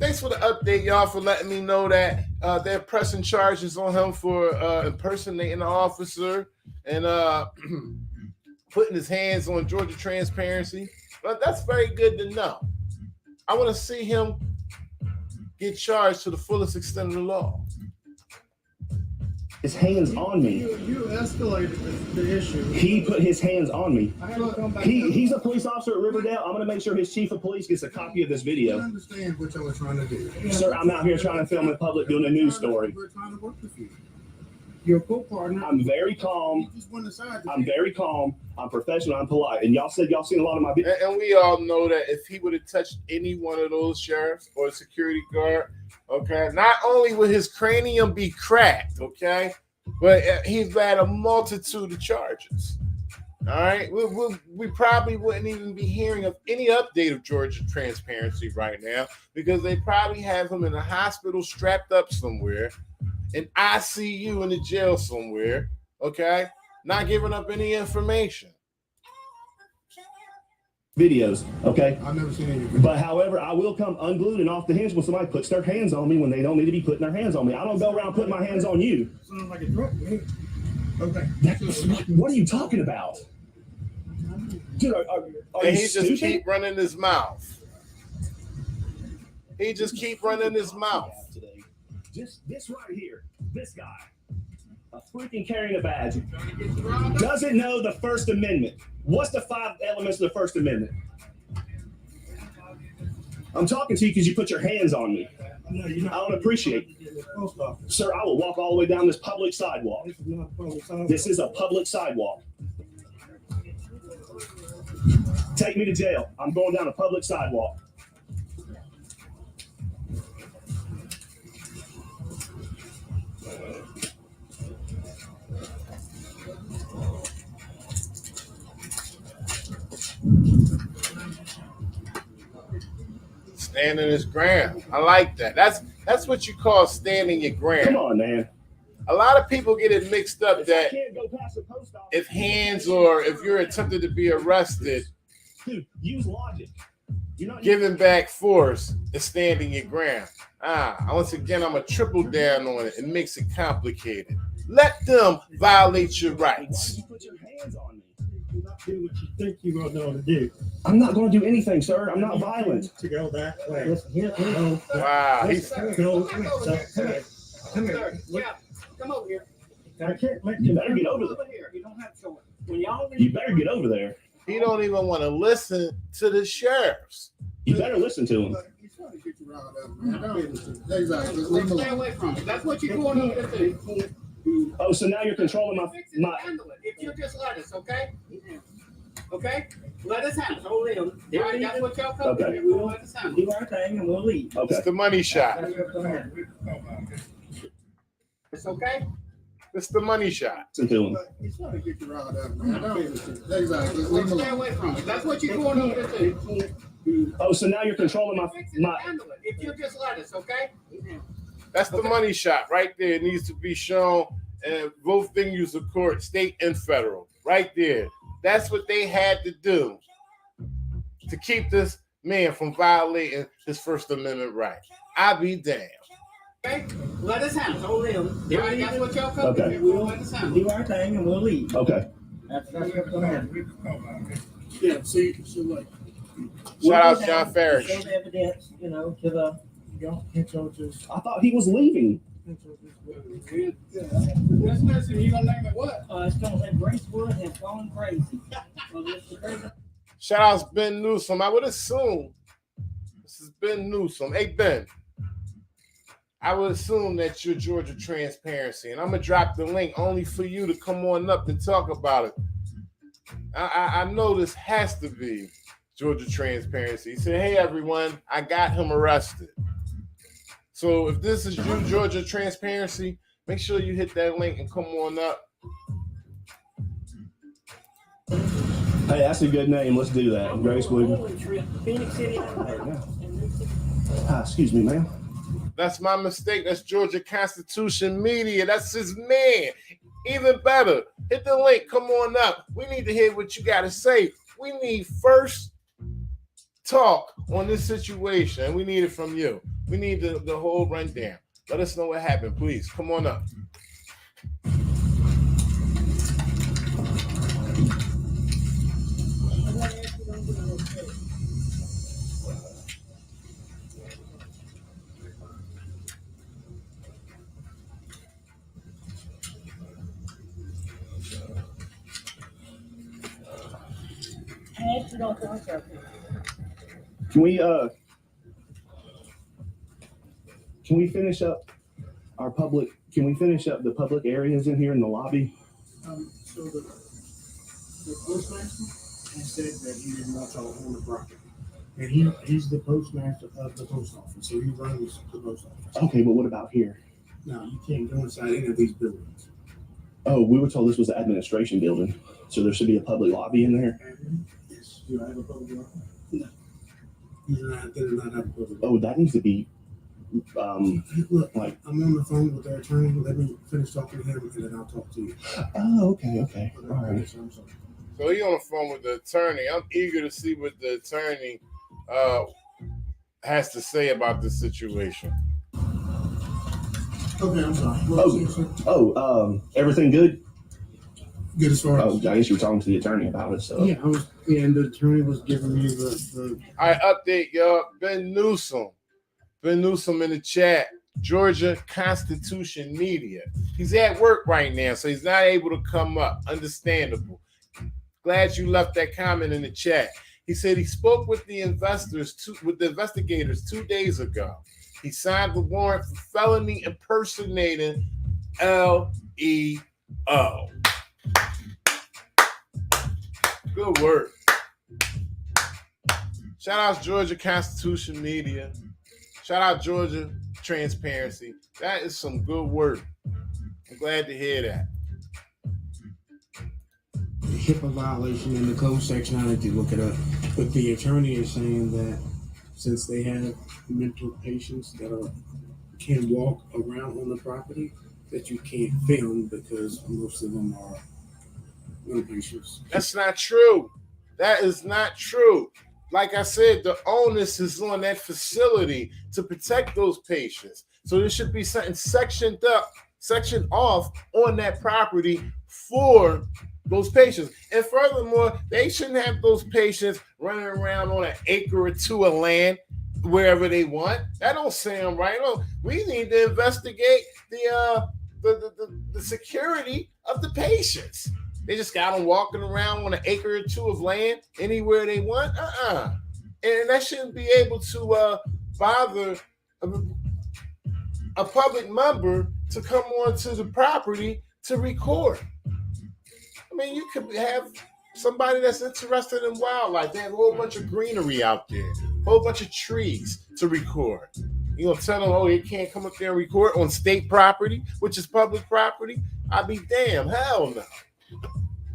Thanks for the update, y'all, for letting me know that they're pressing charges on him for impersonating an officer and putting his hands on Georgia Transparency. But that's very good to know. I want to see him get charged to the fullest extent of the law. His hands on me. You escalated the issue. He put his hands on me. I had to come back. He's a police officer at Riverdale. I'm going to make sure his chief of police gets a copy of this I video. understand what y'all were trying to do. Sir, I'm out here trying to film in public doing a news story. We're trying to work with you. Your co-partner. I'm very calm. You just went aside. I'm very calm. I'm professional. I'm polite. And y'all said y'all seen a lot of my videos. And we all know that if he would have touched any one of those sheriffs or security guard, okay, not only would his cranium be cracked, okay, but he's had a multitude of charges. All right, we probably wouldn't even be hearing of any update of Georgia Transparency right now because they probably have him in a hospital strapped up somewhere, in ICU in the jail somewhere, okay, not giving up any information. Videos, okay? I've never seen any of But however, I will come unglued and off the hinge when somebody puts their hands on me when they don't need to be putting their hands on me. I don't go around putting my hands on you. Sounds like a drunk man. Okay. What are you talking about? Dude, are And you he just stupid? keep running his mouth. He just keep running his mouth. Just this right here, this guy, a freaking carrying a badge, doesn't know the First Amendment. What's the 5 elements of the First Amendment? I'm talking to you because you put your hands on me. No, you're not. I don't appreciate it. Sir, I will walk all the way down this public sidewalk. This is not a public sidewalk. This is a public sidewalk. Take me to jail. I'm going down a public sidewalk. Standing his ground. I like that. That's what you call standing your ground. Come on, man. A lot of people get it mixed up that Can't go past the post office. if hands or if you're attempted to be arrested, Dude, use logic. You're not giving back force is standing your ground. Once again, I'm a triple down on it. It makes it complicated. Let them violate your Why rights. did you put your hands on me? You're not doing what you think you're going to do. I'm not going to do anything, sir. I'm not violent. To go that way. Listen, here, go. Wow. He's, Go. Come here. Come here. Yeah, come over here. I can't make You you better get over Over there. here. You don't have to. When y'all You better get over there. he don't even want to listen to the sheriffs. You better listen to him. He's trying to get you riled up, man. Don't listen. Exactly. Just leave him stay alone. away from it. That's what you're going over to do. Oh, so now you're controlling Fix it, my. handle it. If you just let us, okay? Okay? Let us handle it. Hold on. Right, that's what y'all come Okay. to. We will let us handle it. do our thing and we'll leave. Okay. It's the money shot. It's okay? It's the money shot. Listen to him. He's trying to get you riled up, man. Don't listen. Exactly. Just leave him Stay alone. away from it. That's what you're going over to do. Oh, so now you're controlling Fix it, my. handle it. If you just let us, okay? That's the money shot right there. It needs to be shown in both venues of court, state and federal. Right there. That's what they had to do. to keep this man from violating his First Amendment right. I be damned. Okay, let us handle. Hold him. That's what y'all come Okay. to. We'll let us handle. Do our thing and we'll leave. Okay. That's what's gonna happen. Yeah, see, so like, Shout out John Farish. Show the evidence, to the. I thought he was leaving. This person, you gonna name it what? It's gonna say Gracewood has gone crazy. So this is crazy. Shout out Ben Newsom. I would assume this is Ben Newsom. Hey Ben, I would assume that you're Georgia Transparency, and I'm gonna drop the link only for you to come on up and talk about it. I know this has to be Georgia Transparency. He said, "Hey everyone, I got him arrested." So if this is you, Georgia Transparency, make sure you hit that link and come on up. Hey, that's a good name. Let's do that. Gracewood. Phoenix City. Excuse me, ma'am. That's my mistake. That's Georgia Constitution Media. That's his man. Even better, hit the link. Come on up. We need to hear what you got to say. We need first talk on this situation. We need it from you. We need the whole rundown. Let us know what happened, please. Come on up. Can we finish up our public? Can we finish up the public areas in here in the lobby? So the postmaster has said that he didn't want y'all on the property. And he's the postmaster of the post office, so he runs the post office. Okay, but what about here? Now, you can't go inside any of these buildings. Oh, we were told this was an administration building, so there should be a public lobby in there. Yes. Do I have a public lobby? No. They do not have a public lobby. Oh, that needs to be Look, I'm on the phone with the attorney. Let me finish talking to him, and then I'll talk to you. Oh, okay. All right. I'm sorry. So he on the phone with the attorney. I'm eager to see what the attorney has to say about this situation. Okay, I'm sorry. Everything good? Good as far as. Oh, I guess you were talking to the attorney about it. So Yeah, and the attorney was giving me the. I update y'all. Ben Newsom in the chat. Georgia Constitution Media. He's at work right now, so he's not able to come up. Understandable. Glad you left that comment in the chat. He said he spoke with the investigators 2 days ago. He signed the warrant for felony impersonating LEO. Good work. Shout out Georgia Constitution Media. Shout out Georgia Transparency. That is some good work. I'm glad to hear that. HIPAA violation in the code section. I need to look it up. But the attorney is saying that since they have mental patients that can walk around on the property, that you can't film because most of them are mental patients. That's not true. That is not true. Like I said, the onus is on that facility to protect those patients. So there should be something sectioned off on that property for those patients. And furthermore, they shouldn't have those patients running around on an acre or two of land wherever they want. That don't sound right. No, we need to investigate the security of the patients. They just got them walking around on an acre or two of land anywhere they want. And that shouldn't be able to bother a public member to come onto the property to record. I mean, you could have somebody that's interested in wildlife. They have a whole bunch of greenery out there, a whole bunch of trees to record. You gonna tell them, oh, they can't come up there and record on state property, which is public property? I'd be damn, hell no.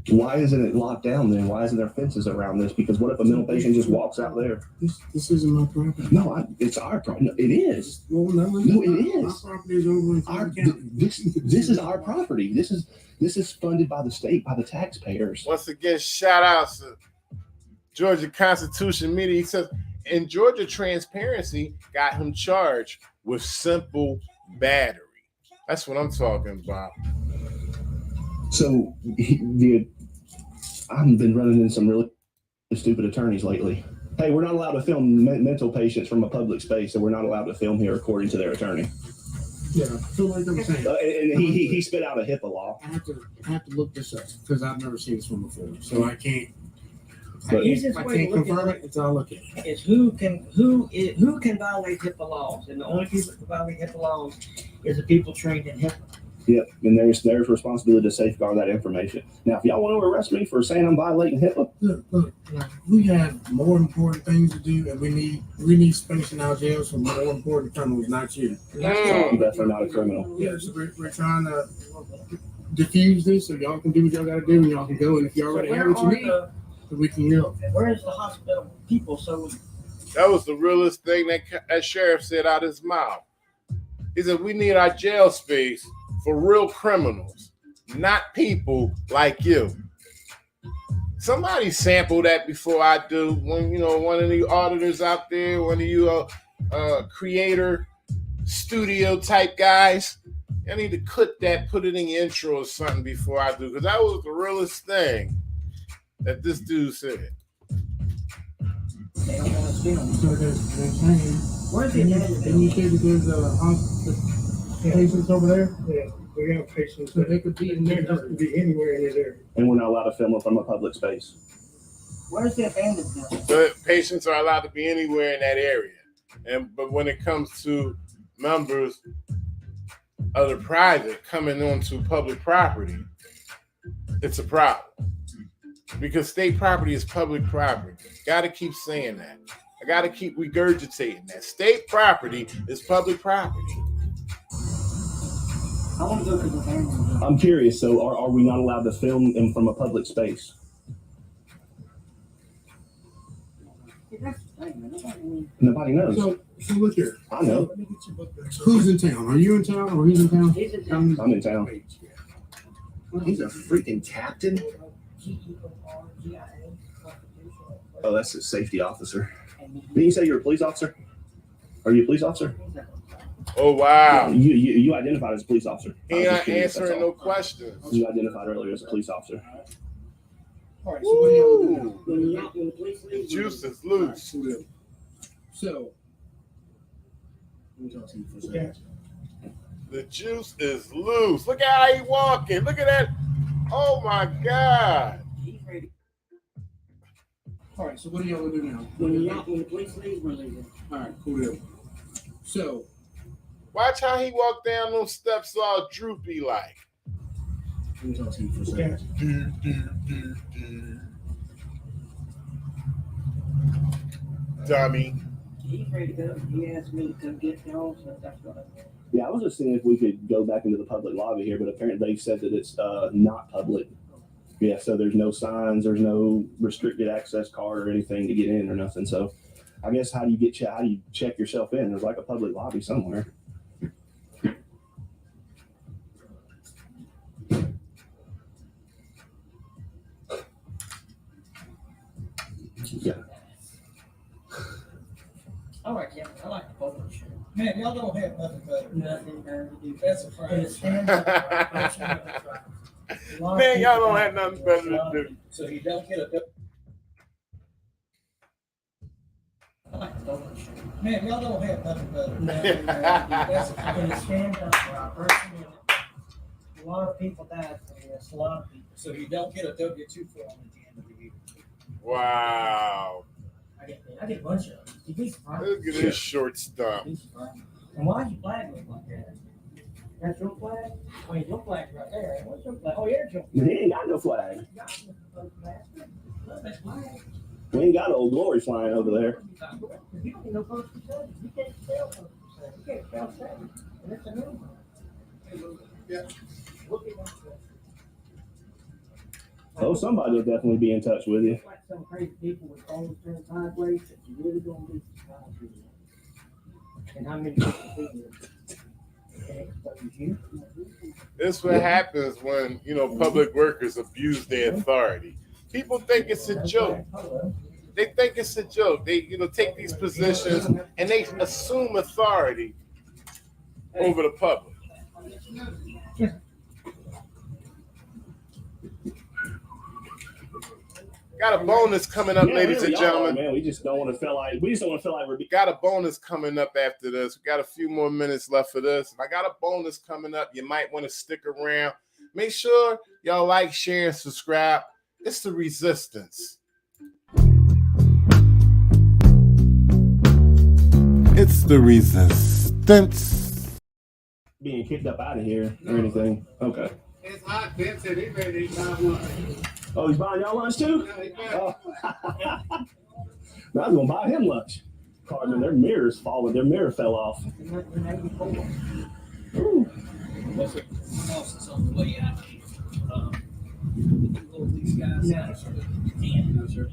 why isn't it locked down then? Why isn't there fences around this? Because what if a mental patient just walks out there? This isn't my property. No, it's our property. No, it is. Well, no, it is. My property is over in Our, county. this is our property. This is funded by the state, by the taxpayers. Once again, shout out to Georgia Constitution media. He says, in Georgia, Transparency got him charged with simple battery. That's what I'm talking about. So I've been running into some really stupid attorneys lately. Hey, we're not allowed to film mental patients from a public space, so we're not allowed to film here according to their attorney. Yeah, so like I'm saying, And he spit out a HIPAA law. I have to look this up because I've never seen this one before, so I can't. But Easiest I way to can't look confirm at it until I look at it. is who can violate HIPAA laws, and the only people who can violate HIPAA laws is the people trained in HIPAA. Yep, and there's responsibility to safeguard that information. Now, if y'all want to arrest me for saying I'm violating HIPAA, Look, we have more important things to do, and we need space in our jails for more important criminals, not you. I'm definitely not a criminal. Yeah, so we're trying to diffuse this so y'all can do what y'all got to do, and y'all can go. And if you already have what you need, then we can go. Where's the hospital people? So That was the realest thing that sheriff said out his mouth. He said, we need our jail space for real criminals, not people like you. Somebody sample that before I do. When one of the auditors out there, one of you creator studio type guys, I need to cut that, put it in your intro or something before I do, because that was the realest thing that this dude said. they don't want to film. So they're saying, Where's the and you say that there's patients over there? Yeah, we got patients. So they could be in there just to be anywhere in this area. and we're not allowed to film from a public space. Where's the abandoned building? But patients are allowed to be anywhere in that area. But when it comes to members of the private coming onto public property, it's a problem. Because state property is public property. Gotta keep saying that. I gotta keep regurgitating that. State property is public property. I want to go to the abandoned building. I'm curious, so are we not allowed to film them from a public space? That's the thing, man. Nobody knows. So look here. I know. Who's in town? Are you in town or he's in town? He's in town. I'm in town. He's a freaking captain. Oh, that's a safety officer. Didn't you say you're a police officer? Are you a police officer? Oh wow. You identified as a police officer. I He was just not curious, that's answering all. no questions. You identified earlier as a police officer. All right, so what do you When the police leave, Juice is loose. So, let me talk to you for a second. The juice is loose. Look at how he walking. Look at that. Oh my God. he's ready. All right, so what do y'all do now? When the police leave, we're leaving. All right, cool deal. So, Watch how he walked down those steps all droopy like. let me talk to you for a second. Dummy. He's ready to go. He asked me to come get y'all, so that's what I did. Yeah, I was just seeing if we could go back into the public lobby here, but apparently they said that it's not public. Yeah, so there's no signs, there's no restricted access card or anything to get in or nothing. So I guess how do you check yourself in? There's like a public lobby somewhere. Yeah. All right, yeah, I like the polo shirt. Man, y'all don't have nothing better. Nothing better to do. That's a crime. And it stands up for our person and it's right. A lot of Man, y'all people don't have nothing better to do. So you don't get a. I like the polo shirt. Man, y'all don't have nothing better. Nothing better to do. That's a crime. And it stands up for our person and a lot of people died for this. A lot of people. So you don't get a W-2 form at the end of the year. Wow. I get a bunch of them. You'd be surprised. Look at this short stump. You'd be surprised. And why is your flag look like that? That's your flag? I mean, your flag's right there. What's your flag? Oh, yeah, it's your He flag. ain't got no flag. Look, that's flag. We ain't got Old Glory flying over there. You don't need no post percentage. You can't spell post percentage. You can't spell seven. And it's a number. Yeah. Look at that. Oh, somebody will definitely be in touch with you. Like some crazy people with phones turned sideways that you really don't be surprised with. And how many people see you? This what happens when, public workers abuse their authority. People think it's a joke. They think it's a joke. They, take these positions and they assume authority over the public. Got a bonus coming up, ladies and gentlemen. Man, we just don't want to feel like we're got a bonus coming up after this. We got a few more minutes left for this. I got a bonus coming up. You might want to stick around. Make sure y'all like, share, and subscribe. It's the Resistance. It's the Resistance. Being kicked up out of here or anything. Okay. It's hot. Ben said he ready to eat my lunch. Oh, he's buying y'all lunch too? Oh. I was gonna buy him lunch. Carmen, their mirrors falling. Their mirror fell off. Ooh. That's it. Bosses on the way out. These guys. No, sir.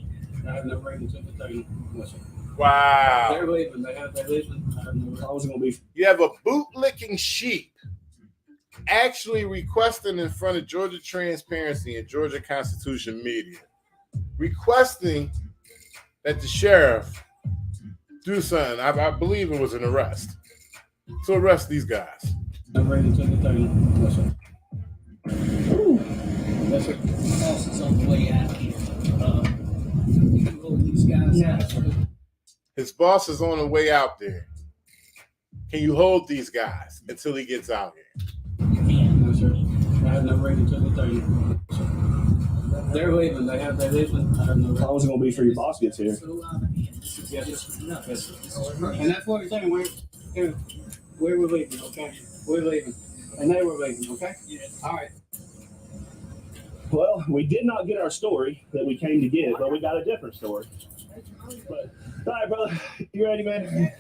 I have no ratings of the 30. No, sir. Wow. They're leaving. They're leaving. I have no ratings. I was gonna be. You have a bootlicking sheep actually requesting in front of Georgia Transparency and Georgia Constitution Media, requesting that the sheriff do something. I believe it was an arrest. So arrest these guys. No ratings of the 30. No, sir. That's it. Bosses on the way out. These guys. His boss is on the way out there. Can you hold these guys until he gets out here? No, sir. I have no ratings of the 30. They're leaving. They're leaving. I have no ratings. I was gonna be for your boss gets here. Yes, sir. And that's what we're saying. We're leaving, okay? We're leaving. And they were leaving, okay? Yeah. All right. Well, we did not get our story that we came to get, but we got a different story. But, all right, brother. You ready, man?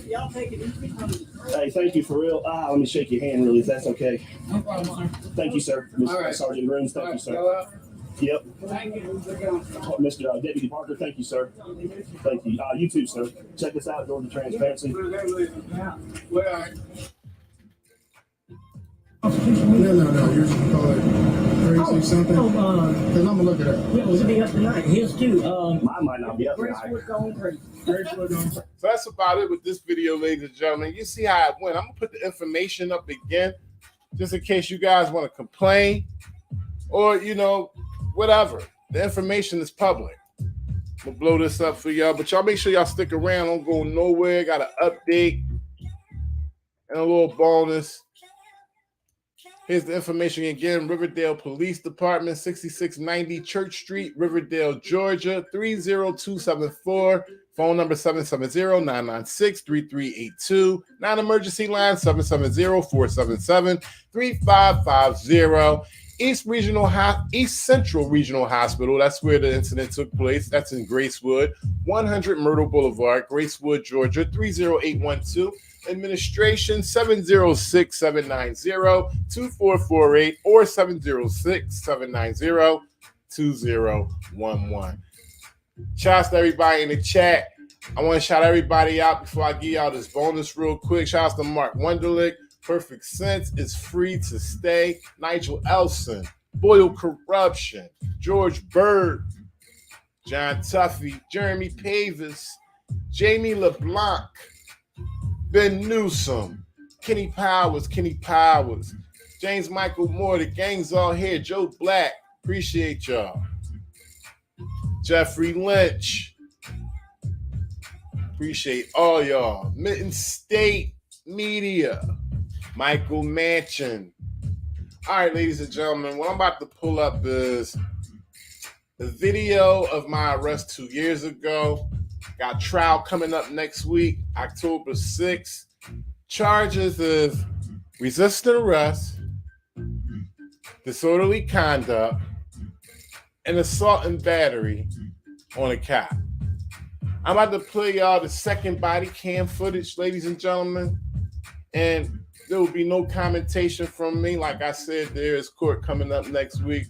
Y'all take it easy. Hey, thank you for real. Let me shake your hand, really, if that's okay. No problem, sir. Thank you, sir. All right. Sergeant Grooms, thank you, sir. Go out. Yep. Thank you. Mr. Deputy Parker, thank you, sir. Thank you. You too, sir. Check us out, Georgia Transparency. We're all right. No. You're just call it crazy something. Because I'm gonna look it up. Yeah, it'll be up tonight. His too. Mine might not be up tonight. Gracewood going crazy. So that's about it with this video, ladies and gentlemen. You see how it went. I'm gonna put the information up again, just in case you guys want to complain or whatever. The information is public. I'm gonna blow this up for y'all, but y'all make sure y'all stick around. Don't go nowhere. Got an update and a little bonus. Here's the information again. Riverdale Police Department, 6690 Church Street, Riverdale, Georgia, 30274. Phone number 770-996-3382. Non-emergency line 770-477-3550. East Central Regional Hospital. That's where the incident took place. That's in Gracewood, 100 Myrtle Boulevard, Gracewood, Georgia, 30812. Administration 706-790-2448 or 706-790-2011. Shouts to everybody in the chat. I want to shout everybody out before I give y'all this bonus real quick. Shouts to Mark Wunderlich. Perfect Sense is free to stay. Nigel Elson. Boyle Corruption. George Bird. John Tuffy. Jeremy Pavis. Jamie LeBlanc. Ben Newsom, Kenny Powers, James Michael Moore, the gang's all here. Joe Black, appreciate y'all. Jeffrey Lynch, appreciate all y'all. Mitten State Media, Michael Manchin. All right, ladies and gentlemen, what I'm about to pull up is the video of my arrest 2 years ago. Got trial coming up next week, October 6th. Charges of resisting arrest, disorderly conduct, and assault and battery on a cop. I'm about to play y'all the second body cam footage, ladies and gentlemen. And there will be no commentation from me. Like I said, there is court coming up next week.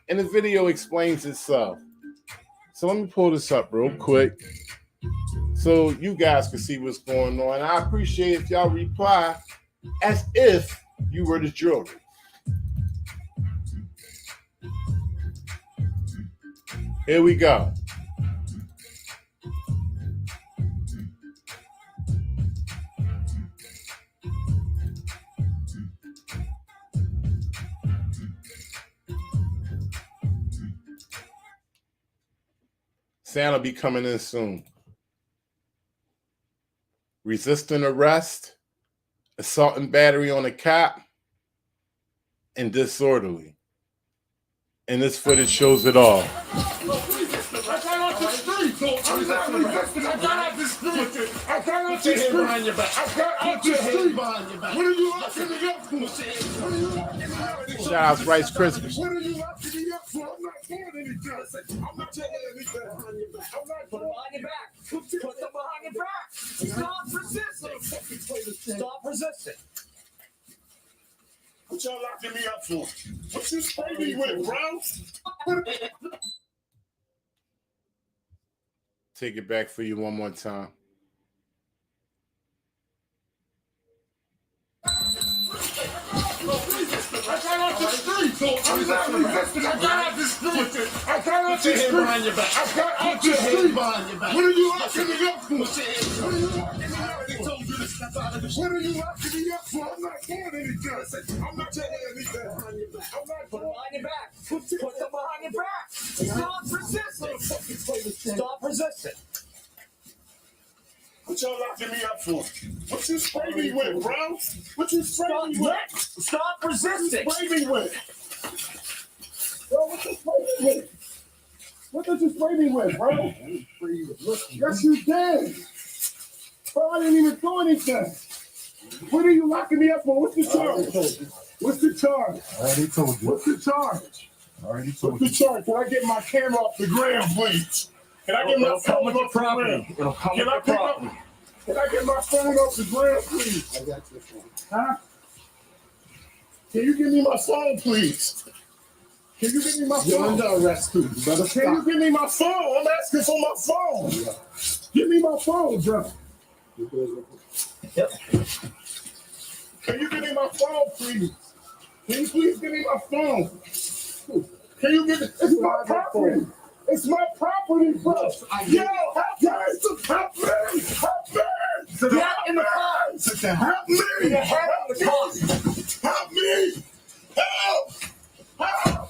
And the video explains itself. So let me pull this up real quick so you guys can see what's going on. I appreciate if y'all reply as if you were the jury. Here we go. Santa will be coming in soon. Resisting arrest, assault and battery on a cop, and disorderly. And this footage shows it all. Shout out Rice Krispies. What are you locking me up for? I'm not doing anything. I'm not doing anything. Put them behind your back. Put them behind your back. Stop resisting. Stop resisting. What y'all locking me up for? What you spray me with, bro? Take it back for you one more time. I got off the street. I'm not resisting. I got off the street. I got off the street. Behind your back. I got off the street. Behind your back. What are you locking me up for? What are you locking me up for? What are you locking me up for? I'm not doing anything. I'm not doing anything. I'm not put them behind your back. Put them behind your back. Stop resisting. Stop resisting. What y'all locking me up for? What you spray me with, bro? What you spray me with? Stop resisting. What you spray me with? Bro, what you spray me with? What did you spray me with, bro? Yes, you did. Bro, I didn't even do anything. What are you locking me up for? What's the charge? What's the charge? I already told you. What's the charge? I already told What's the charge? Can I get my camera off the ground, please? Can I get my phone off the ground? It'll come Can I get my phone off the ground, please? I got your phone. Huh? Can you give me my phone, please? Can you give me my phone? You're under arrest too. You better Can you give me my phone? I'm asking for my phone. Yeah. Give me my phone, bro. Yep. Can you give me my phone, please? Can you please give me my phone? Can you give it? It's my property. It's my property, bro. Yo, help me! Get in the car. Help me! Help me! Help! Help!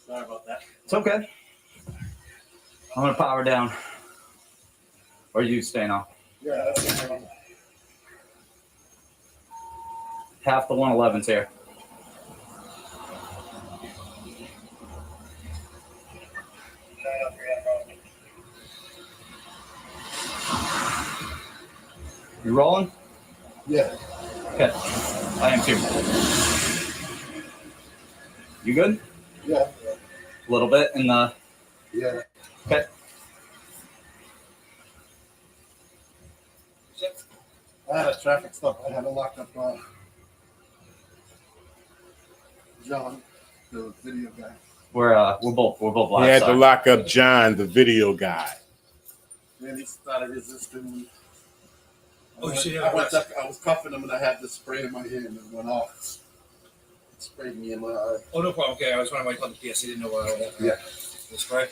Sorry about that. It's okay. I'm gonna power down. Or you staying off? Yeah, that's okay. Half the 111's here. You rolling? Yeah. Okay. I am too. You good? Yeah. A little bit in the. Yeah. Okay. I had a traffic stop. I had to lock up John, the video guy. We're both live. He had to lock up John, the video guy. Then he started resisting. Oh, shit. I was cuffing him and I had the spray in my hand and it went off. It sprayed me in my eye. Oh, no problem. Okay, I was wondering why you called the PS. He didn't know what happened. Yeah. The spray?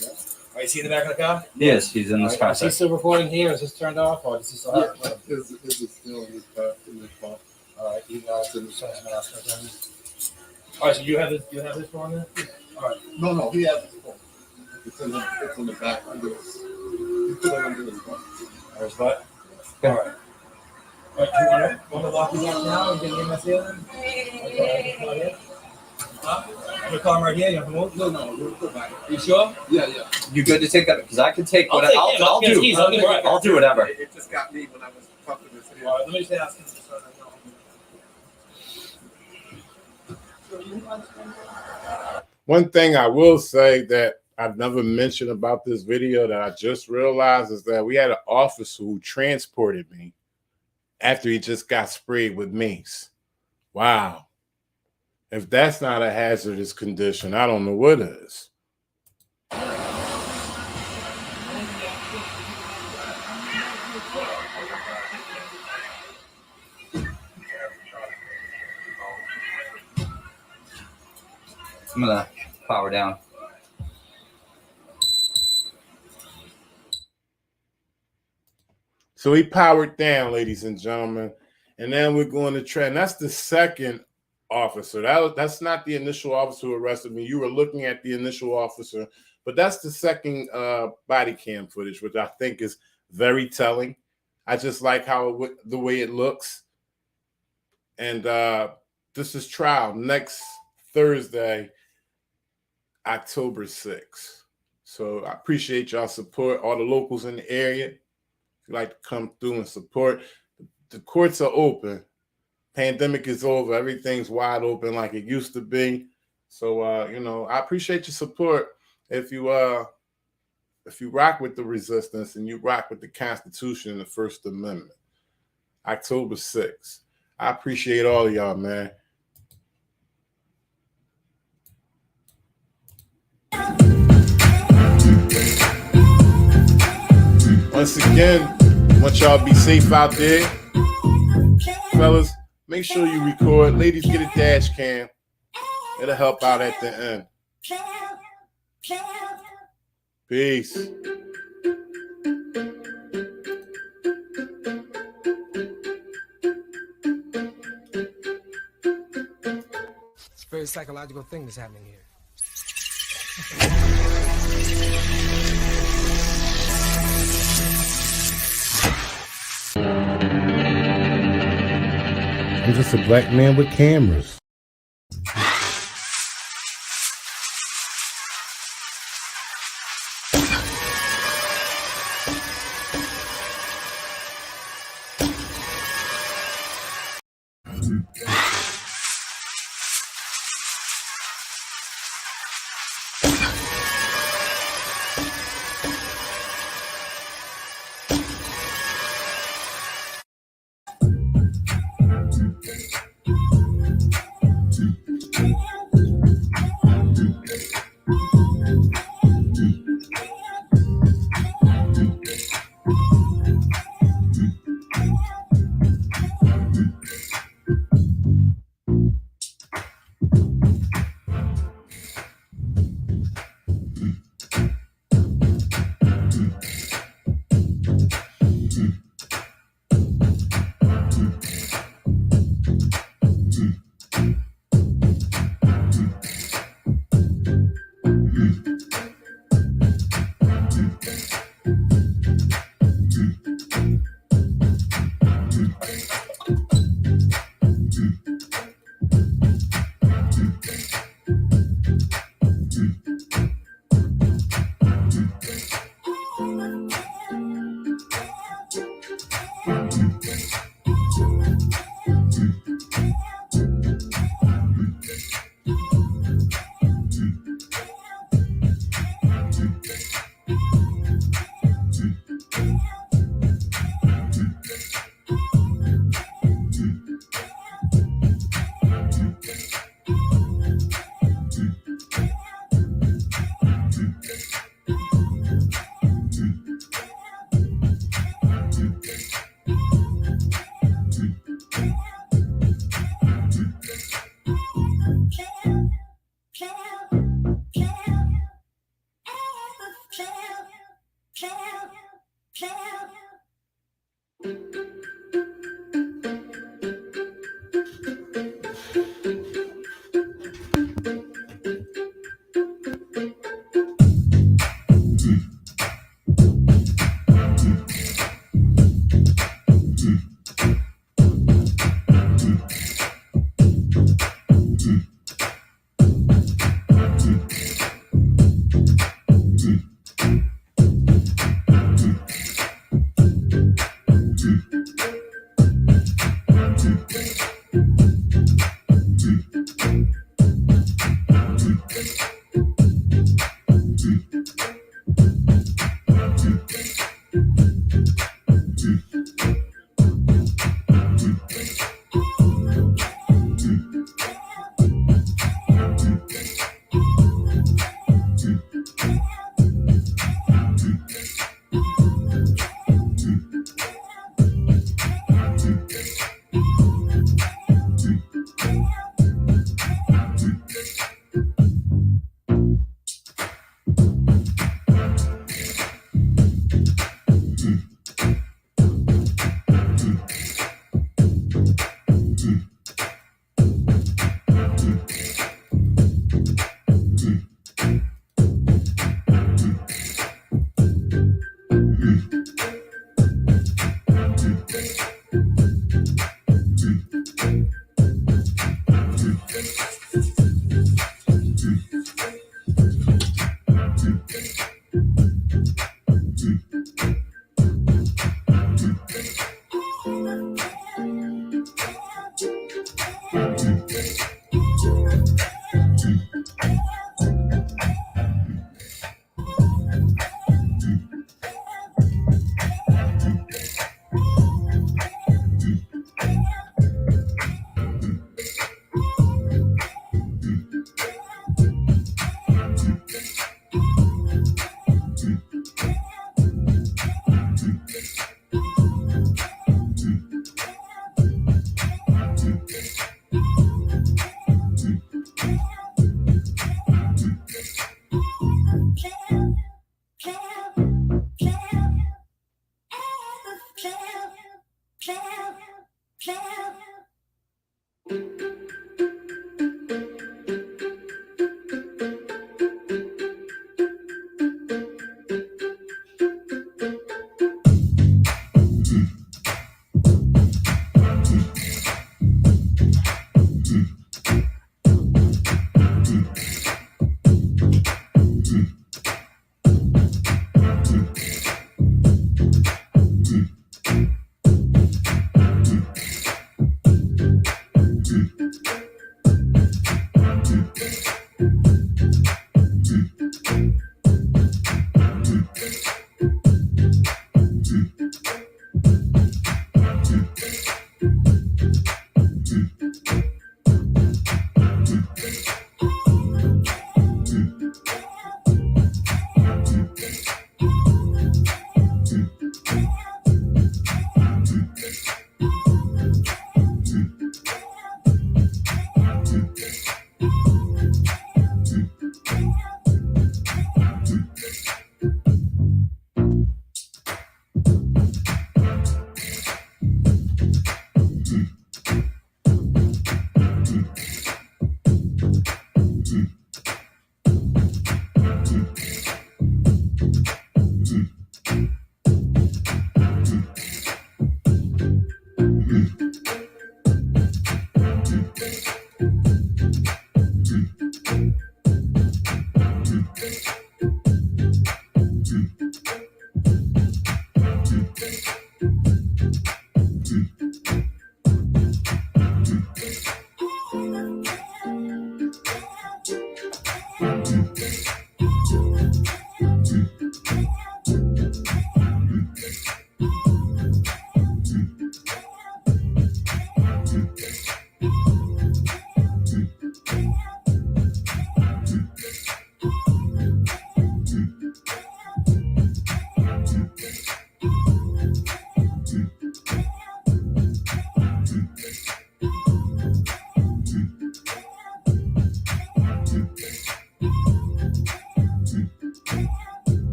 Yeah. Are you seeing the back of the car? Yes, he's in this car. Is he still recording here? Is this turned off or does he still have it? His is still in his car. All right, you guys in the All right, so you have this phone there? All right. No, he has his phone. It's in the back under his. He put it under his butt. There's butt? All right. All right, you want to lock these up now and get the MS here? Okay. Huh? You call him right here? You have to move? No, we'll go back. You sure? Yeah. You good to take that? Because I can take I'll whatever. take him. I'll do. Keys. I'll give it right back. I'll do whatever. It just got me when I was cuffing his hand. All right, let me just ask him this. One thing I will say that I've never mentioned about this video that I just realized is that we had an officer who transported me after he just got sprayed with mace. Wow. If that's not a hazardous condition, I don't know what is. I'm gonna power down. So he powered down, ladies and gentlemen. And then we're going to try. And that's the second officer. That's not the initial officer who arrested me. You were looking at the initial officer, but that's the second body cam footage, which I think is very telling. I just like how the way it looks. And this is trial next Thursday, October 6th. So I appreciate y'all support, all the locals in the area. If you'd like to come through and support, the courts are open. Pandemic is over. Everything's wide open like it used to be. So, I appreciate your support. If you rock with the resistance and you rock with the Constitution and the First Amendment, October 6th. I appreciate all of y'all, man. Once again, I want y'all to be safe out there. Fellas, make sure you record. Ladies, get a dash cam. It'll help out at the end. Peace. It's a very psychological thing that's happening here. I'm just a black man with cameras.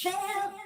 Chill.